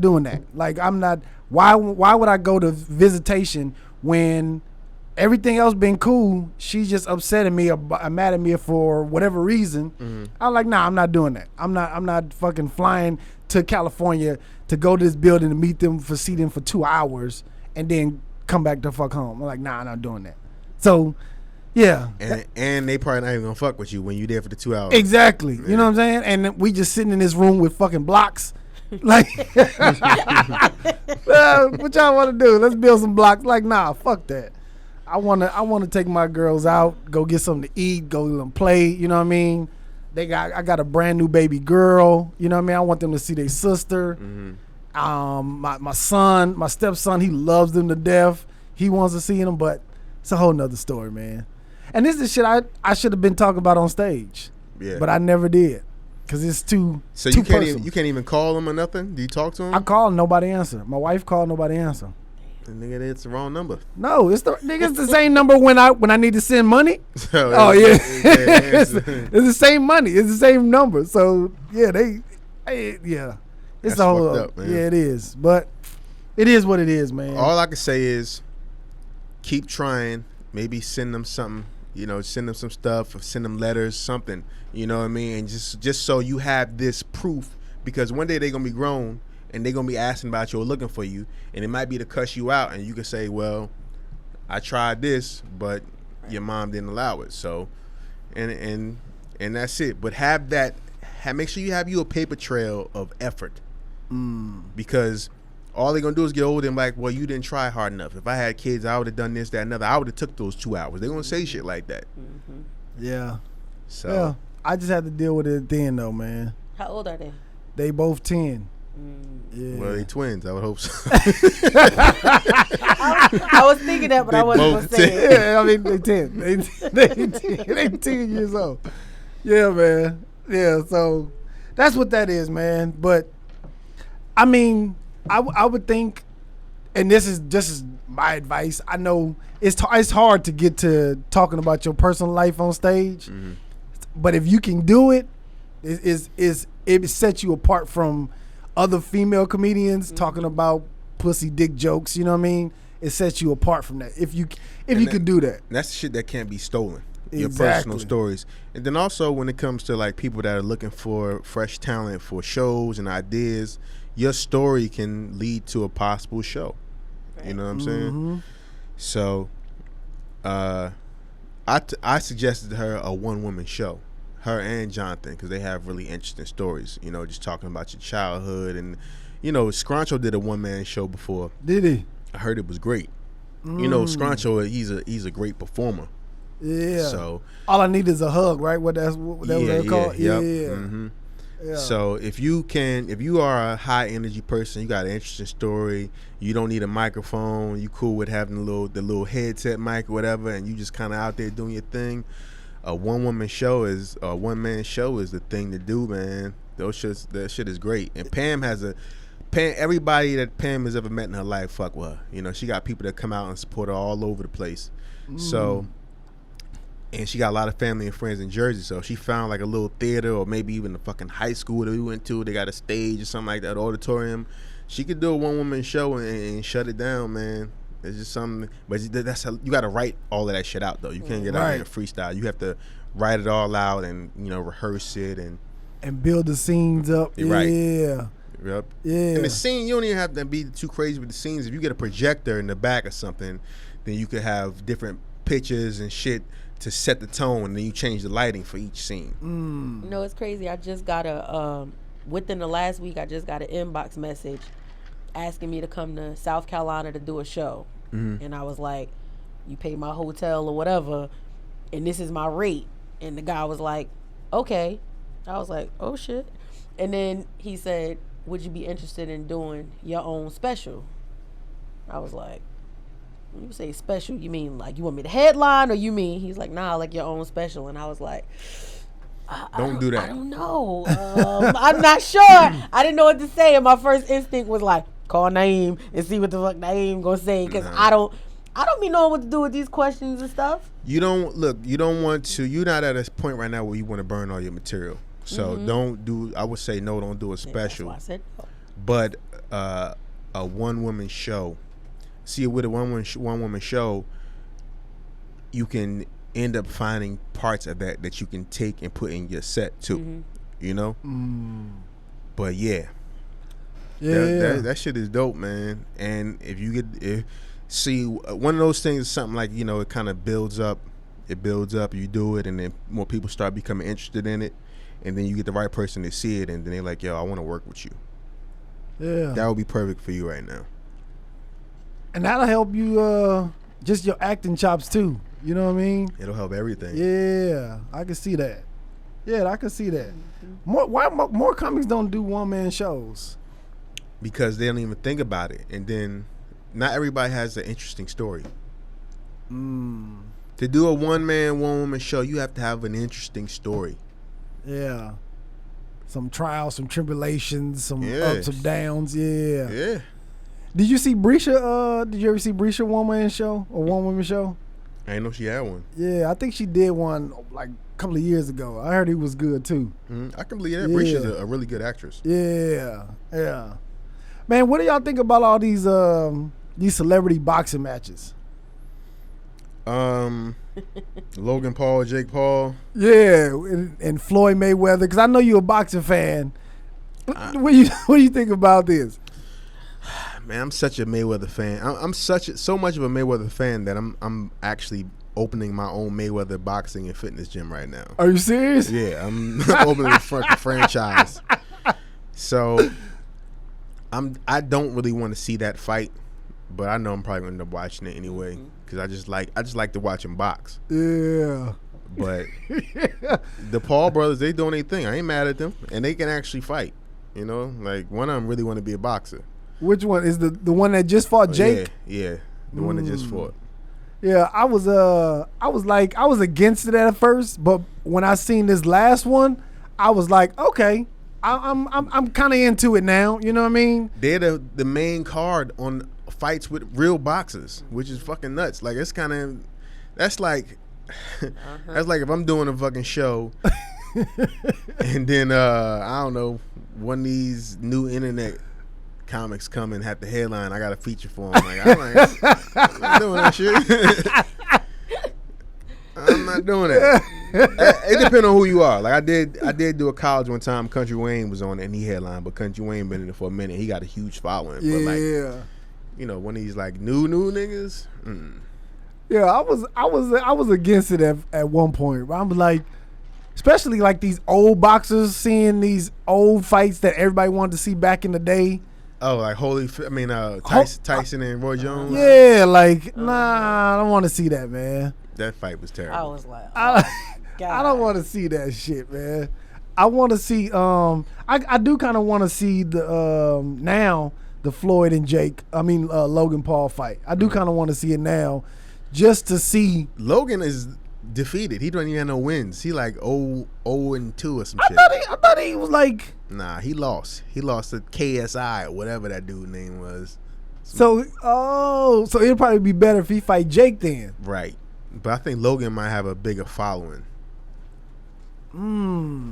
doing that. Like, I'm not. Why would I go to visitation when everything else been cool. She's just upset at me or mad at me for whatever reason. I'm like, nah, I'm not doing that. I'm not fucking flying to California to go to this building to meet them for seating for 2 hours and then come back to fuck home. I'm like, nah, I'm not doing that. So, yeah. And they probably not even gonna fuck with you when you there for the 2 hours. Exactly. You know what I'm saying? And we just sitting in this room with fucking blocks. Like, what y'all want to do? Let's build some blocks. Like, nah, fuck that. I wanna take my girls out, go get something to eat, go let them play. You know what I mean? I got a brand new baby girl. You know what I mean? I want them to see their sister. My son, my stepson, he loves them to death. He wants to see them, but it's a whole nother story, man. And this is shit I should have been talking about on stage, but I never did because it's too. So too you can't even call them or nothing. Do you talk to them? I call, nobody answer. My wife called, nobody answer. Nigga, it's the wrong number. No, it's the same number when I need to send money. Oh yeah, it's the same money. It's the same number. So yeah, it's That's a whole fucked up, man. yeah, it is. But it is what it is, man. All I can say is keep trying. Maybe send them something. Send them some stuff, or send them letters, something. You know what I mean? And just so you have this proof, because one day they're gonna be grown. And they're going to be asking about you or looking for you. And it might be to cuss you out. And you can say, well, I tried this, but your mom didn't allow it. So, and that's it. But make sure you have a paper trail of effort. Because all they're going to do is get older and like, well, you didn't try hard enough. If I had kids, I would have done this, that, another. I would have took those 2 hours. They're going to say shit like that. Yeah. So. Yeah. I just had to deal with it then, though, man. How old are they? They both 10. Yeah. Well, they twins. I would hope so. I was thinking that, but I wasn't going to say it. Yeah, I mean, they 10. They 10 years old. Yeah, man. Yeah, so that's what that is, man. But, I mean, I would think, and this is my advice. I know it's hard to get to talking about your personal life on stage, but if you can do it, it sets you apart from other female comedians talking about pussy dick jokes. You know what I mean? It sets you apart from that. If you could do that, that's the shit that can't be stolen. Exactly. Your personal stories. And then also when it comes to like people that are looking for fresh talent for shows and ideas, your story can lead to a possible show. Right. You know what I'm saying? So I suggested to her a one-woman show, her and Jonathan, because they have really interesting stories, just talking about your childhood. And Scrancho did a one-man show before. Did he? I heard it was great. Scrancho, he's a great performer. Yeah. So all I need is a hug, right? What that was called? Yeah. Yeah. So if you are a high energy person, you got an interesting story, you don't need a microphone, you cool with having the little headset mic or whatever, and you just kind of out there doing your thing, a one-man show is the thing to do, man. That shit is great. And Pam, everybody that Pam has ever met in her life, fuck with her. She got people that come out and support her all over the place. So, and she got a lot of family and friends in Jersey, so she found like a little theater or maybe even a fucking high school that we went to. They got a stage or something like that, auditorium. She could do a one-woman show and shut it down, man. It's just something, but that's how you got to write all of that shit out, though. You can't get out there and freestyle. You have to write it all out and rehearse it and build the scenes up. Right. Yeah. Yep. Yeah. And the scene, you don't even have to be too crazy with the scenes. If you get a projector in the back or something, then you could have different pictures and shit to set the tone, and then you change the lighting for each scene. No, it's crazy. I just got within the last week, I just got an inbox message asking me to come to South Carolina to do a show. And I was like, you pay my hotel or whatever, and this is my rate. And the guy was like, okay. I was like, oh shit. And then he said, would you be interested in doing your own special? I was like, when you say special, you mean like you want me to headline, or you mean, he's like, nah, like your own special. And I was like, don't do that. I don't know. I'm not sure. I didn't know what to say, and my first instinct was like, call Naim and see what the fuck Naim gonna say, because I don't be knowing what to do with these questions and stuff. You don't want to. You're not at a point right now where you want to burn all your material. So don't do. I would say no. Don't do a special. That's why I said no. But a one-woman show. See, with a one-woman show, you can end up finding parts of that you can take and put in your set too. You know. But yeah. That shit is dope, man. And if you see, one of those things is something like, you know, it kind of builds up. It builds up. You do it, and then more people start becoming interested in it, and then you get the right person to see it, and then they're like, "Yo, I want to work with you." Yeah, that would be perfect for you right now. And that'll help you, just your acting chops too. You know what I mean? It'll help everything. Yeah, I can see that. Yeah, I can see that. More comics don't do one-man shows? Because they don't even think about it, and then not everybody has an interesting story. To do a one-man, one-woman show, you have to have an interesting story. Yeah. Some trials, some tribulations, some ups, some downs. Yeah. Yeah. Did you see Brescia? Did you ever see Brescia one-man show or one-woman show? I didn't know she had one. Yeah, I think she did one like a couple of years ago. I heard he was good too. I can believe that. Yeah. Brescia's a really good actress. Yeah. Yeah. Man, what do y'all think about all these celebrity boxing matches? Logan Paul, Jake Paul. Yeah, and Floyd Mayweather. Because I know you're a boxing fan. What do you think about this? Man, I'm such a Mayweather fan. I'm so much of a Mayweather fan that I'm actually opening my own Mayweather boxing and fitness gym right now. Are you serious? Yeah, I'm opening a franchise. So I don't really want to see that fight, but I know I'm probably going to end up watching it anyway because I just like to watch him box. Yeah. But the Paul brothers, they doing their thing. I ain't mad at them, and they can actually fight. You know, like one of them really want to be a boxer. Which one is the one that just fought Jake? Yeah, the one that just fought. Yeah, I was against it at first, but when I seen this last one, I was like, okay, I'm kind of into it now. You know what I mean? They're the main card on fights with real boxers, which is fucking nuts. Like that's like that's like if I'm doing a fucking show, and then I don't know, one of these new internet comics come and have the headline. I got a feature for them. Like I'm not doing that shit. I'm not doing that. It depends on who you are. Like I did do a college one time. Country Wayne was on it and he headlined, but Country Wayne been in it for a minute. He got a huge following. Yeah. But like, you know, one of these like new niggas. Yeah, I was against it at one point. I'm like, especially like these old boxers seeing these old fights that everybody wanted to see back in the day. Oh, like Tyson and Roy Jones. Yeah, like nah, I don't want to see that, man. That fight was terrible. I was like, I don't want to see that shit, man. I want to see. I do kind of want to see the now the Floyd and Logan Paul fight. I do kind of want to see it now, just to see. Logan is defeated. He don't even have no wins. He like 0-2 or some shit. I thought he was like. Nah, he lost. He lost to KSI or whatever that dude name was. So it'll probably be better if he fight Jake then. Right. But I think Logan might have a bigger following.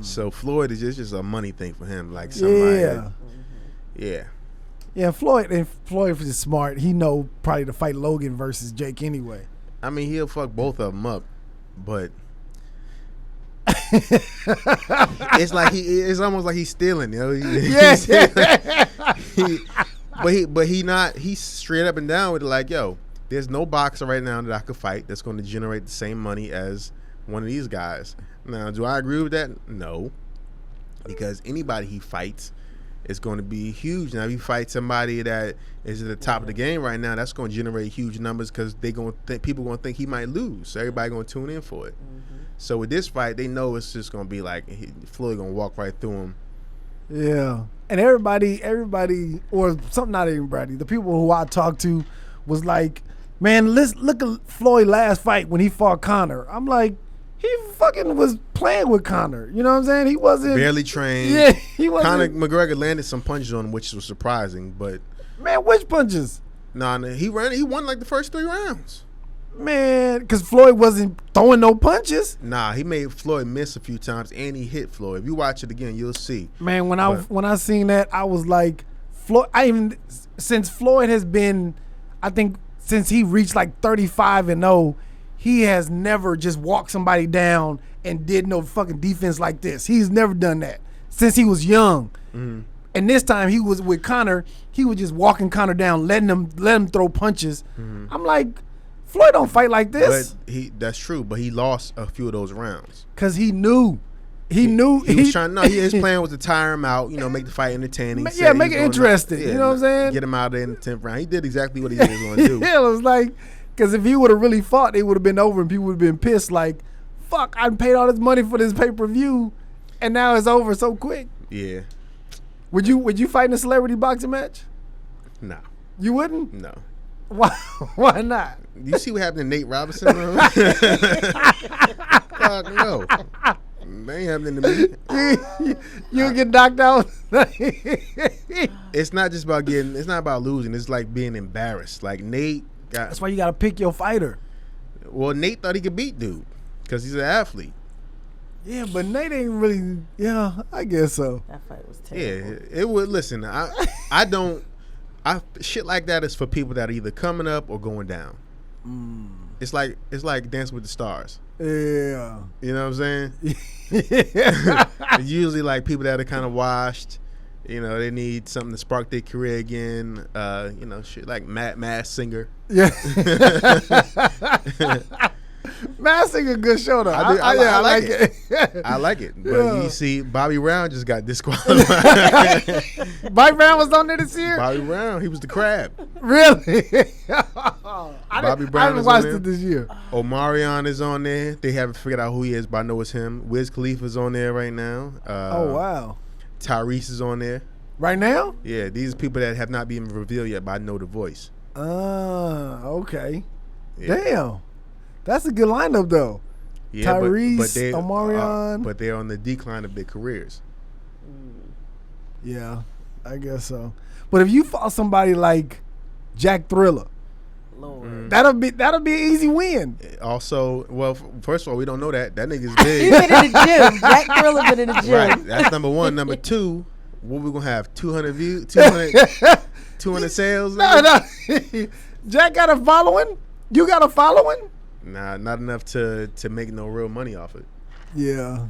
So Floyd is just a money thing for him. Like somebody. Yeah. Yeah, Floyd is smart. He know probably to fight Logan versus Jake anyway. I mean, he'll fuck both of them up, but it's like it's almost like he's stealing, you know. He's straight up and down with it, like, yo, there's no boxer right now that I could fight that's going to generate the same money as one of these guys. Now, do I agree with that? No, because anybody he fights is going to be huge. Now, if you fight somebody that is at the top of the game right now, that's going to generate huge numbers because people going to think he might lose. So everybody going to tune in for it. So with this fight, they know it's just going to be like Floyd going to walk right through him. Yeah, and everybody, or something, not everybody, the people who I talked to was like, man, let's look at Floyd last fight when he fought Conor. I'm like, he fucking was playing with Conor. You know what I'm saying? He wasn't barely trained. Yeah, he wasn't. Conor McGregor landed some punches on him, which was surprising. But man, which punches? Nah, he won like the first 3 rounds. Man, because Floyd wasn't throwing no punches. Nah, he made Floyd miss a few times, and he hit Floyd. If you watch it again, you'll see. Man, when I seen that, I was like, Floyd. Since Floyd has been, I think since he reached like 35-0. he has never just walked somebody down and did no fucking defense like this. He's never done that since he was young. Mm-hmm. And this time he was with Conor. He was just walking Conor down, letting him throw punches. Mm-hmm. I'm like, Floyd don't fight like this. But that's true. But he lost a few of those rounds Cause he knew. He was trying. No, his plan was to tire him out. Make the fight entertaining. Yeah, make it interesting. You know what I'm saying? Get him out there in the 10th round. He did exactly what he was going to do. Yeah, it was like, because if he would have really fought, it would have been over, and people would have been pissed. Like, fuck, I paid all this money for this pay-per-view, and now it's over so quick. Yeah. Would you fight in a celebrity boxing match? No. You wouldn't? No. Why? Why not? You see what happened to Nate Robinson, bro? Fuck no. That ain't happening to me. You get knocked out. It's not just about getting. It's not about losing. It's like being embarrassed. Like Nate got. That's why you got to pick your fighter. Well, Nate thought he could beat dude because he's an athlete. Yeah, but Nate ain't really. Yeah, I guess so. That fight was terrible. Yeah, it would. Listen, I don't. Shit like that is for people that are either coming up or going down. It's like Dancing with the Stars. Yeah. You know what I'm saying? It's usually like people that are kind of washed. They need something to spark their career again. Shit like Masked Singer. Yeah. Masked Singer, good show though. I like it. I like it. But Yeah. you see, Bobby Brown just got disqualified. Bobby Brown was on there this year? Bobby Brown, he was the crab. Really? Bobby Brown I haven't is watched on it this year. Omarion is on there. They haven't figured out who he is, but I know it's him. Wiz Khalifa's on there right now. Oh, wow. Tyrese is on there. Right now? Yeah, these are people that have not been revealed yet, but I know the voice. Okay. Yeah. Damn. That's a good lineup, though. Yeah, Tyrese, Omarion. but they're on the decline of their careers. Yeah, I guess so. But if you fought somebody like Jack Thriller, Lord. that'll be an easy win. Also, well, first of all, we don't know that nigga's He big. been in the gym. Jack Thriller been in the gym. Right, that's number one. Number two, what we gonna have? 200 views, 200 sales. No. Jack got a following. You got a following. Nah, not enough to make no real money off it. Yeah.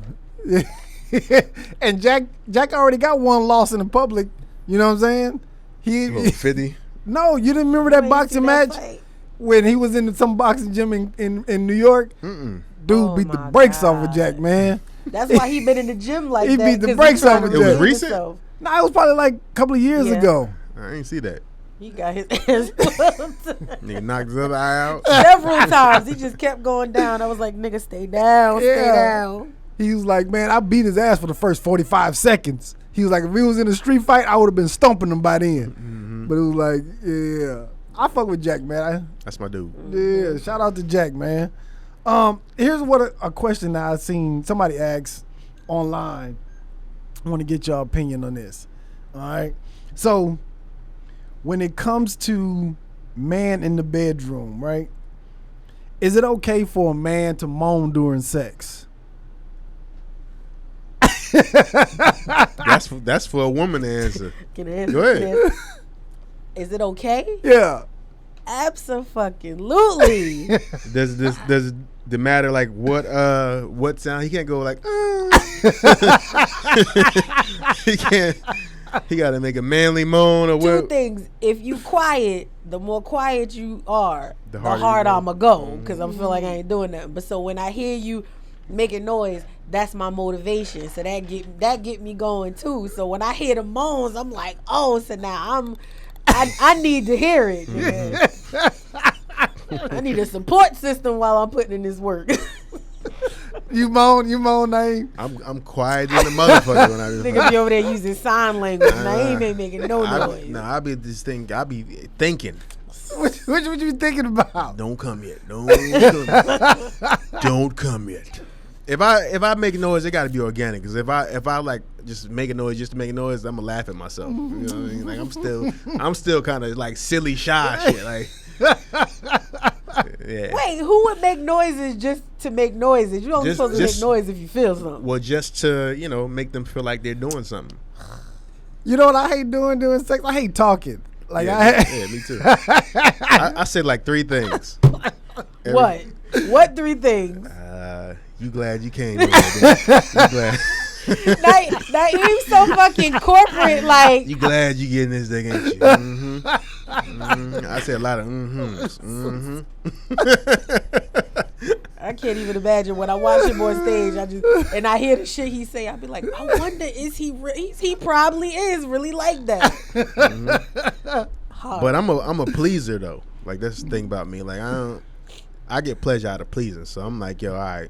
And Jack already got one loss in the public. You know what I'm saying? 50. No, you didn't remember that You ain't boxing see that match fight? when he was in some boxing gym in New York? Mm-mm. Dude Oh beat the my brakes off of God. Jack, man. That's why he been in the gym like He that. beat the 'cause brakes he trying off of to Jack. redeem It was recent? himself. Nah, it was probably like a couple of years Yeah. ago. I ain't see that. He got his ass whooped Nigga knocked his other eye out. several times. He just kept going down. I was like, nigga, stay down, stay Yeah. down. He was like, man, I beat his ass for the first 45 seconds. He was like, if we was in a street fight, I would have been stomping him by then. Mm-hmm. But it was like, yeah. I fuck with Jack, man. That's my dude. Yeah, shout out to Jack, man. Here's what a question that I seen somebody ask online. I want to get your opinion on this. All right. So when it comes to man in the bedroom, right? Is it okay for a man to moan during sex? That's for a woman to answer. Can I answer? Go ahead. Is it okay? Yeah. Absolutely. Does the matter like what sound? He can't go like. He can't. He got to make a manly moan or Two what? things. If you quiet, the more quiet you are, the harder harder you go. I'ma go. Because I feel like I ain't doing nothing. But so when I hear you making noise, that's my motivation. So that get me going too. So when I hear the moans, I'm like, oh, so now I need to hear it. I need a support system while I'm putting in this work. You moan, Naim. I'm quiet in the motherfucker when I do Nigga be over there using sign language. Naim ain't making no noise. I be thinking. What you thinking about? Don't come yet. Don't come yet. If I make noise, it got to be organic. Because if I like just make a noise just to make a noise, I'm gonna laugh at myself. You know what I mean? Like I'm still kind of like silly shy shit. Like, yeah. Wait, who would make noises just to make noises? You only Just- supposed to just- make noise if you feel something. Well, just to make them feel like they're doing something. You know what I hate doing during sex? I hate talking. Like Yeah, me too. I said like three things. What? What 3 things? You glad you came. You glad. Naim's so fucking corporate, like. You glad you getting this thing, ain't you? Mm-hmm. Mm-hmm. I said a lot of mm-hms. Mm-hmm. I can't even imagine when I watch him on stage. I hear the shit he say. I be like, I wonder, is he? He probably is really like that. Mm-hmm. But I'm a pleaser though. Like that's the thing about me. Like I get pleasure out of pleasing. So I'm like, yo, all right.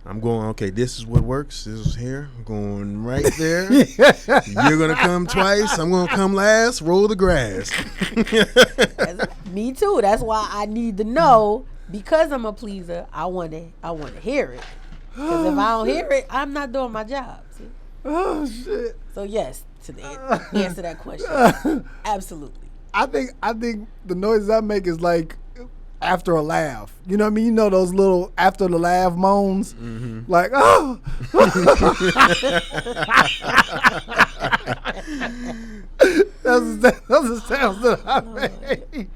I'm going, okay, this is what works. This is here. I'm going right there. You're going to come twice. I'm going to come last. Roll the grass. Me too. That's why I need to know, because I'm a pleaser, I want to hear it. Because if I don't hear it, I'm not doing my job. See? Oh, shit. So, yes, to answer that question, absolutely. I think the noises I make is like after a laugh. You know what I mean? You know those little after the laugh moans? Mm-hmm. Like, oh. That's the sounds that I make.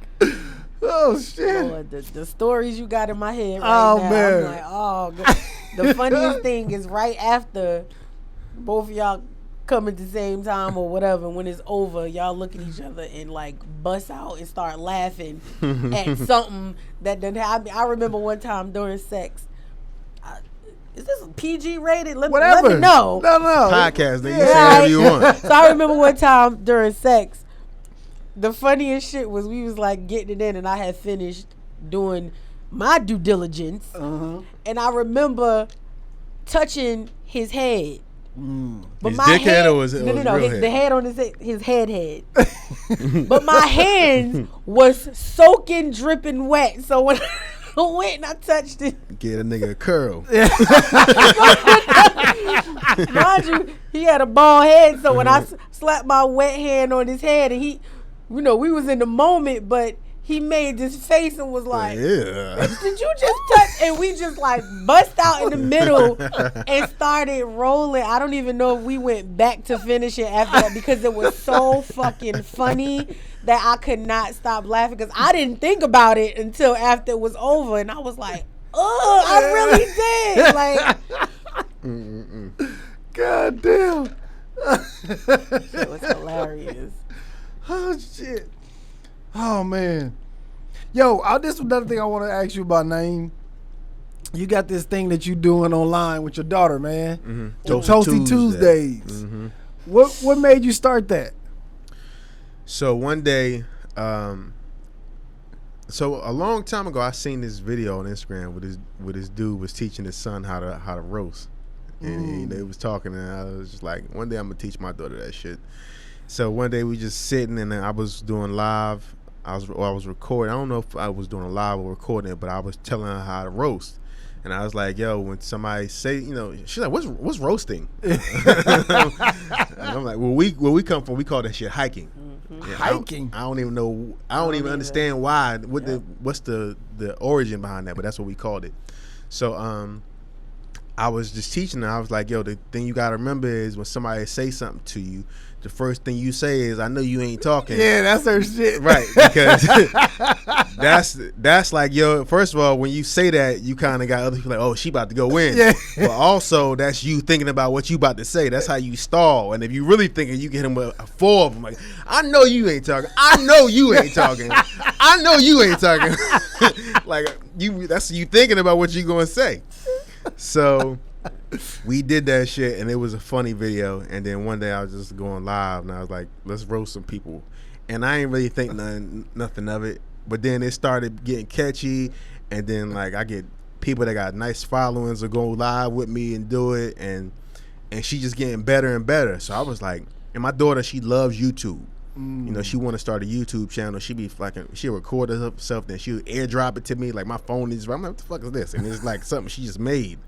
Oh, shit. Lord, the stories you got in my head right now. Man. I'm like, oh, God. The funniest thing is right after both of y'all come at the same time or whatever, when it's over, y'all look at each other and like bust out and start laughing at something that didn't happen. I remember one time during sex, is this PG rated? Let me know. No. Podcast, then you say whatever you want. So I remember one time during sex, the funniest shit was we was like getting it in, and I had finished doing my due diligence, and I remember touching his head. But his my dick head or was his no, real head? the head on his head. But my hands was soaking, dripping wet. So when I went and I touched it, get a nigga a curl. mind you, he had a bald head. So when I slapped my wet hand on his head, and he, we was in the moment, but he made this face and was like, yeah. Did you just touch? And we just like bust out in the middle and started rolling. I don't even know if we went back to finish it after that, because it was so fucking funny that I could not stop laughing, because I didn't think about it until after it was over, and I was like, oh, I really did. Like, God damn. it was hilarious. Oh, shit. Oh, man. Yo, this is another thing I want to ask you about, Naim. You got this thing that you doing online with your daughter, man. Mm-hmm. Toasty Tuesdays. Mm-hmm. What made you start that? So one day, so a long time ago, I seen this video on Instagram with this dude was teaching his son how to roast, and they was talking, and I was just like, one day I'm gonna teach my daughter that shit. So one day we just sitting, and I was doing live. I was recording. I don't know if I was doing a live or recording it, but I was telling her how to roast. And I was like, yo, when somebody say, she's like, what's roasting? And I'm like, where we come from, we call that shit hiking. Yeah, hiking? I don't even know. I don't even understand why. What's the origin behind that? But that's what we called it. So I was just teaching her. I was like, yo, the thing you gotta remember is when somebody say something to you, the first thing you say is, I know you ain't talking. Yeah, that's her shit. Right, because that's like, yo, first of all, when you say that, you kind of got other people like, oh, she about to go in. Yeah. But also, that's you thinking about what you about to say. That's how you stall. And if you really thinking, you get him a 4 of them. Like, I know you ain't talking. I know you ain't talking. I know you ain't talking. Like, that's you thinking about what you going to say. So we did that shit, and it was a funny video. And then one day I was just going live, and I was like, let's roast some people. And I ain't really think nothing of it. But then it started getting catchy, and then like I get people that got nice followings will go live with me and do it, and she just getting better and better. So I was like, and my daughter, she loves YouTube. She want to start a YouTube channel. She'll record herself, then she'll airdrop it to me. Like, my phone is, I'm like, what the fuck is this? And it's like something she just made.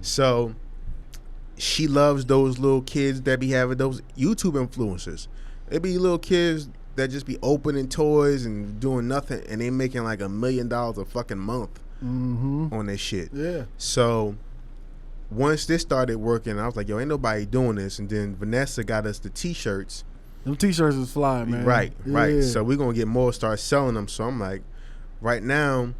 So she loves those little kids that be having those YouTube influencers. They be little kids that just be opening toys and doing nothing, and they making like $1 million a fucking month on this shit. Yeah. So once this started working, I was like, yo, ain't nobody doing this. And then Vanessa got us the t-shirts. Them t-shirts is flying, man. Right. So we're going to get more, start selling them. So I'm like, right now,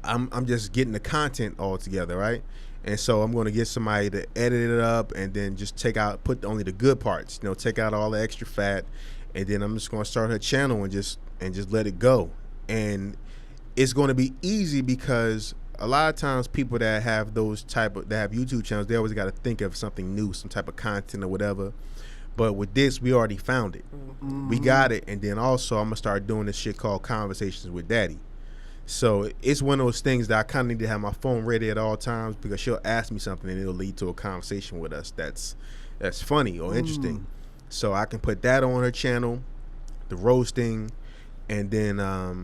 I'm just getting the content all together, right? And so I'm going to get somebody to edit it up and then just put only the good parts, take out all the extra fat, and then I'm just going to start her channel and just let it go. And it's going to be easy because a lot of times people that have that have YouTube channels, they always got to think of something new, some type of content or whatever. But with this, we already found it. Mm-hmm. We got it. And then also I'm going to start doing this shit called Conversations with Daddy. So it's one of those things that I kind of need to have my phone ready at all times because she'll ask me something and it'll lead to a conversation with us that's funny or interesting. So I can put that on her channel, the roasting, and then, I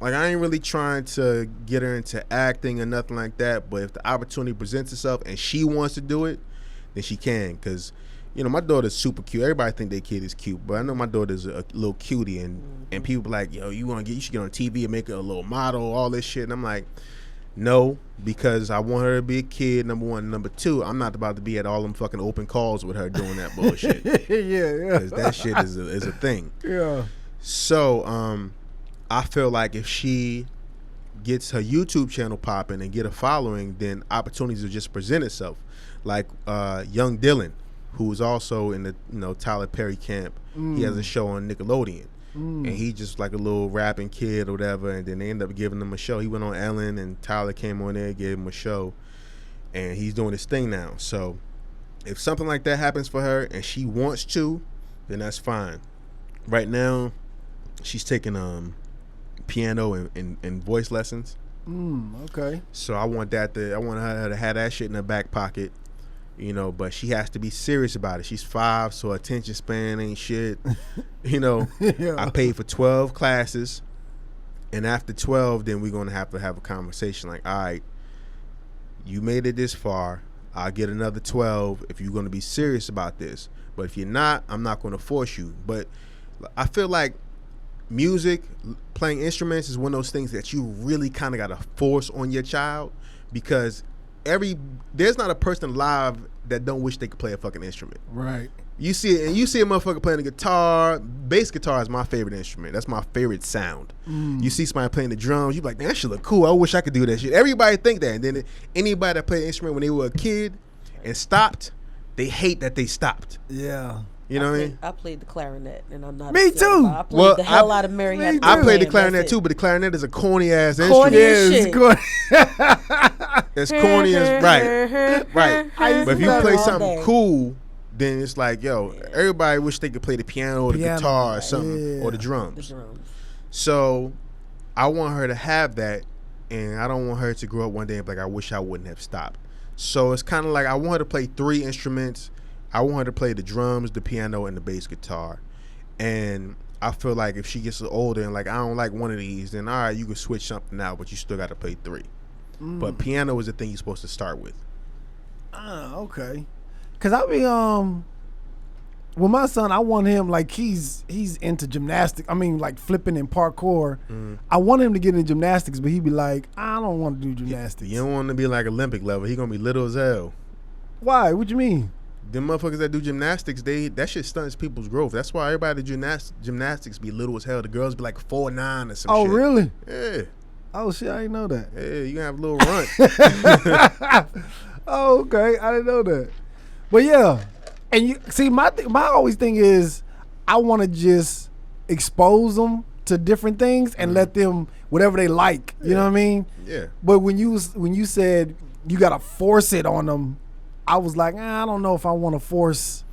ain't really trying to get her into acting or nothing like that. But if the opportunity presents itself and she wants to do it, then she can. Because, my daughter's super cute. Everybody think their kid is cute, but I know my daughter's a little cutie. And people be like, yo, you should get on TV and make her a little model, all this shit. And I'm like, no, because I want her to be a kid, number one. Number two, I'm not about to be at all them fucking open calls with her doing that bullshit. Yeah. Because that shit is a thing. Yeah. So, I feel like if she gets her YouTube channel popping and get a following, then opportunities will just present itself. Like young Dylan, who is also in the Tyler Perry camp. He has a show on Nickelodeon. And he just like a little rapping kid or whatever, and then they end up giving him a show. He went on Ellen, and Tyler came on there, gave him a show, and he's doing his thing now. So if something like that happens for her and she wants to, then that's fine. Right now, she's taking piano and voice lessons. Okay. So I want her to have that shit in her back pocket, but she has to be serious about it. She's 5, so attention span ain't shit. Yeah. I paid for 12 classes, and after 12, then we're gonna have a conversation like, all right, you made it this far, I'll get another 12 if you're gonna be serious about this. But if you're not, I'm not gonna force you. But I feel like music, playing instruments is one of those things that you really kind of got to force on your child, because there's not a person alive that don't wish they could play a fucking instrument. Right. You see a motherfucker playing a guitar. Bass guitar is my favorite instrument. That's my favorite sound. You see somebody playing the drums, you be like, that shit look cool. I wish I could do that shit. Everybody think that. And then anybody that played an instrument when they were a kid and stopped, they hate that they stopped. Yeah. You know what I mean? I played the clarinet, and I'm not. Me too. I played the hell out of Mary Had a I Good played the Name, clarinet that's too, but the clarinet is a corny ass Corny instrument. as shit. As corny as right. But if you play all something day. cool, then it's like, yo, everybody wish they could play the piano or the guitar or something, or the drums. The drums. So I want her to have that, and I don't want her to grow up one day and be like, I wish I wouldn't have stopped. So it's kind of like I want her to play 3 instruments. I want her to play the drums, the piano, and the bass guitar. And I feel like if she gets older and like, I don't like one of these, then all right, you can switch something out, but you still got to play 3. But piano is the thing you're supposed to start with. Okay. Because I mean, with my son, I want him, like, he's into gymnastics. I mean, like flipping and parkour. I want him to get into gymnastics, but he'd be like, I don't want to do gymnastics. You don't want to be like Olympic level. He going to be little as hell. Why? What you mean? Them motherfuckers that do gymnastics, that shit stunts people's growth. That's why everybody that do gymnastics be little as hell. The girls be like 4'9" or some shit. Oh, really? Yeah. Oh, shit, I didn't know that. Yeah, you gonna have a little runt. Oh, okay. I didn't know that. But yeah. And you see, my always thing is I want to just expose them to different things and let them, whatever they like. You know what I mean? Yeah. But when you said you got to force it on them, I was like, I don't know if I want to force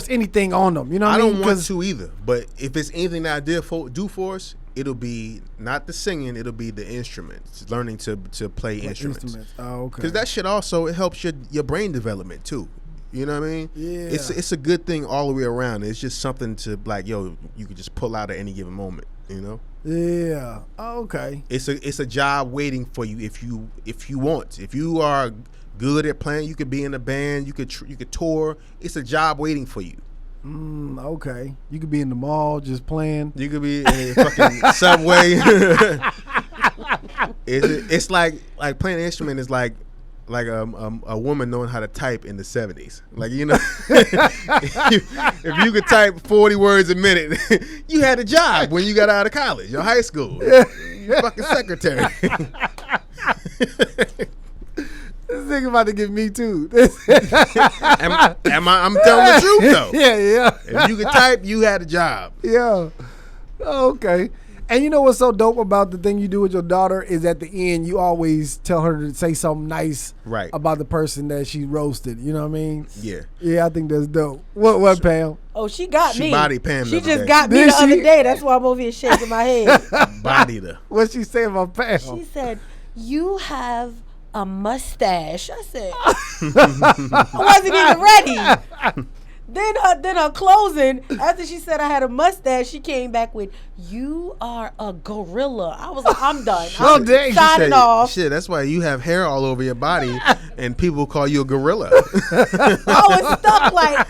anything on them. You know what I mean? I don't want to either. But if it's anything that I do force, it'll be not the singing, it'll be the instruments. Learning to play instruments. Oh, okay. Because that shit also, it helps your brain development too. You know what I mean? Yeah. It's a good thing all the way around. It's just something to like, yo, you could just pull out at any given moment. You know? Yeah. Oh, okay. It's a job waiting for you if you want. If you are good at playing, you could be in a band, you could tour. It's a job waiting for you. Okay. You could be in the mall just playing. You could be in a fucking subway. It's like playing an instrument is like a woman knowing how to type in the 70s. Like, you know, if you could type 40 words a minute, you had a job when you got out of college or high school. You fucking secretary. This nigga about to get me too. I'm telling the truth though. Yeah. If you could type, you had a job. Yeah. Okay. And you know what's so dope about the thing you do with your daughter is at the end you always tell her to say something nice about the person that she roasted. You know what I mean? Yeah. Yeah, I think that's dope. What Pam? Oh, she got me. She bodied Pam. She just got me the other day. That's why I'm over here shaking my head. Bodied her. What'd she say about Pam? She said, "You have a mustache." I said, I wasn't even ready. Then her closing, after she said I had a mustache, she came back with, "You are a gorilla." I was like, I'm done. I'm signing off. Shit, that's why you have hair all over your body and people call you a gorilla. I was stuck like,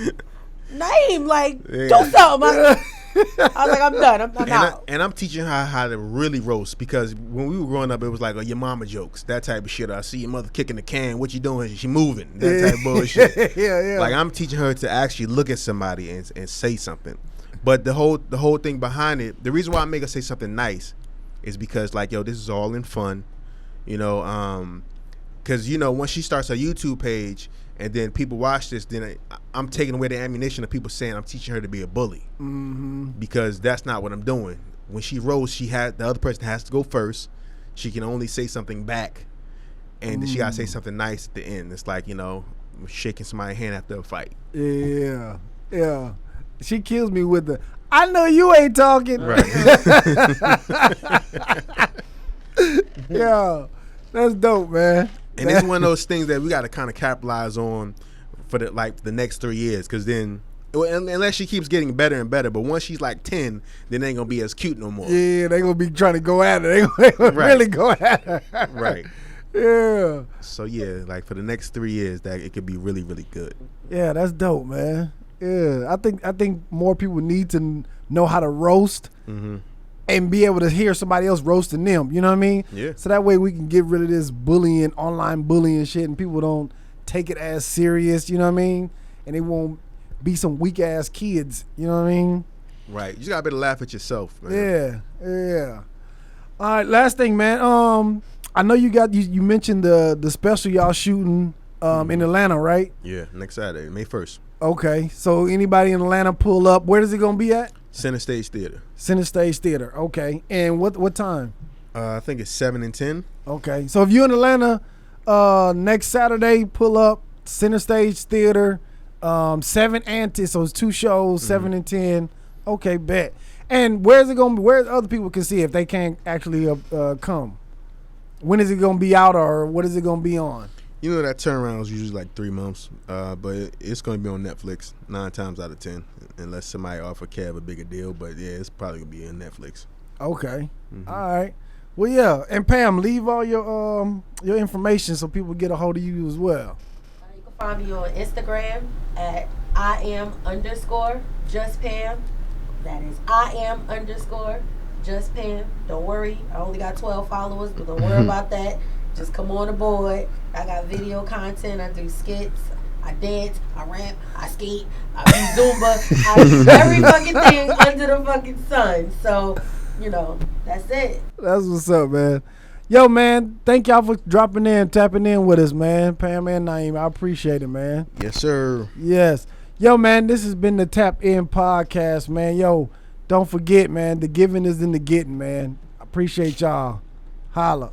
Naim, like, do something. I was like, I'm done. I'm out. And I'm teaching her how to really roast, because when we were growing up, it was like your mama jokes, that type of shit. I see your mother kicking the can. What you doing? She moving. That type of bullshit. Yeah. Like, I'm teaching her to actually look at somebody and say something. But the whole thing behind it, the reason why I make her say something nice is because, like, yo, this is all in fun, you know. Because, you know, once she starts her YouTube page and then people watch this, then I'm taking away the ammunition of people saying I'm teaching her to be a bully. Mm-hmm. Because that's not what I'm doing. When she roasts, the other person has to go first. She can only say something back, and then she gotta say something nice at the end. It's like, you know, shaking somebody's hand after a fight. Yeah. She kills me with the, "I know you ain't talking." Right. Yeah, that's dope, man. And it's one of those things that we got to kind of capitalize on for the next 3 years, because then, unless she keeps getting better and better, but once she's like 10, then they ain't gonna be as cute no more. Yeah, they gonna be trying to go at her. They gonna really go at her. Right. Yeah. So yeah, like for the next 3 years, that it could be really, really good. Yeah, that's dope, man. Yeah, I think more people need to know how to roast. Mm-hmm. And be able to hear somebody else roasting them. You know what I mean? Yeah. So that way we can get rid of this bullying, online bullying shit, and people don't take it as serious. You know what I mean? And they won't be some weak ass kids. You know what I mean? Right. You just gotta be able to laugh at yourself, man. Yeah. All right. Last thing, man. I know you mentioned the special y'all shooting in Atlanta, right? Yeah. Next Saturday, May 1st. Okay. So anybody in Atlanta pull up. Where is it gonna be at? Center Stage Theater. Center Stage Theater. Okay. And what time? I think it's 7 and 10. Okay. So if you're in Atlanta next Saturday, pull up Center Stage Theater, 7 and 10. So it's 2 shows, 7 and 10. Okay, bet. And where's it gonna be? Where other people can see if they can't actually come? When is it gonna be out, or what is it gonna be on? You know that turnaround is usually like 3 months, but it's going to be on Netflix 9 times out of 10, unless somebody offer Kev a bigger deal. But yeah, it's probably going to be on Netflix. Okay, all right. Well, yeah, and Pam, leave all your information so people get a hold of you as well. You can find me on Instagram at @Iam_Just Pam. That is Iam_Just Pam. Don't worry, I only got 12 followers, but don't worry about that. Just come on aboard. I got video content. I do skits. I dance. I rap. I skate. I do Zumba. I do every fucking thing under the fucking sun. So, you know, that's it. That's what's up, man. Yo, man, thank y'all for dropping in, tapping in with us, man. Pam and Naim, I appreciate it, man. Yes, sir. Yes. Yo, man, this has been the Tap In Podcast, man. Yo, don't forget, man, the giving is in the getting, man. I appreciate y'all. Holla.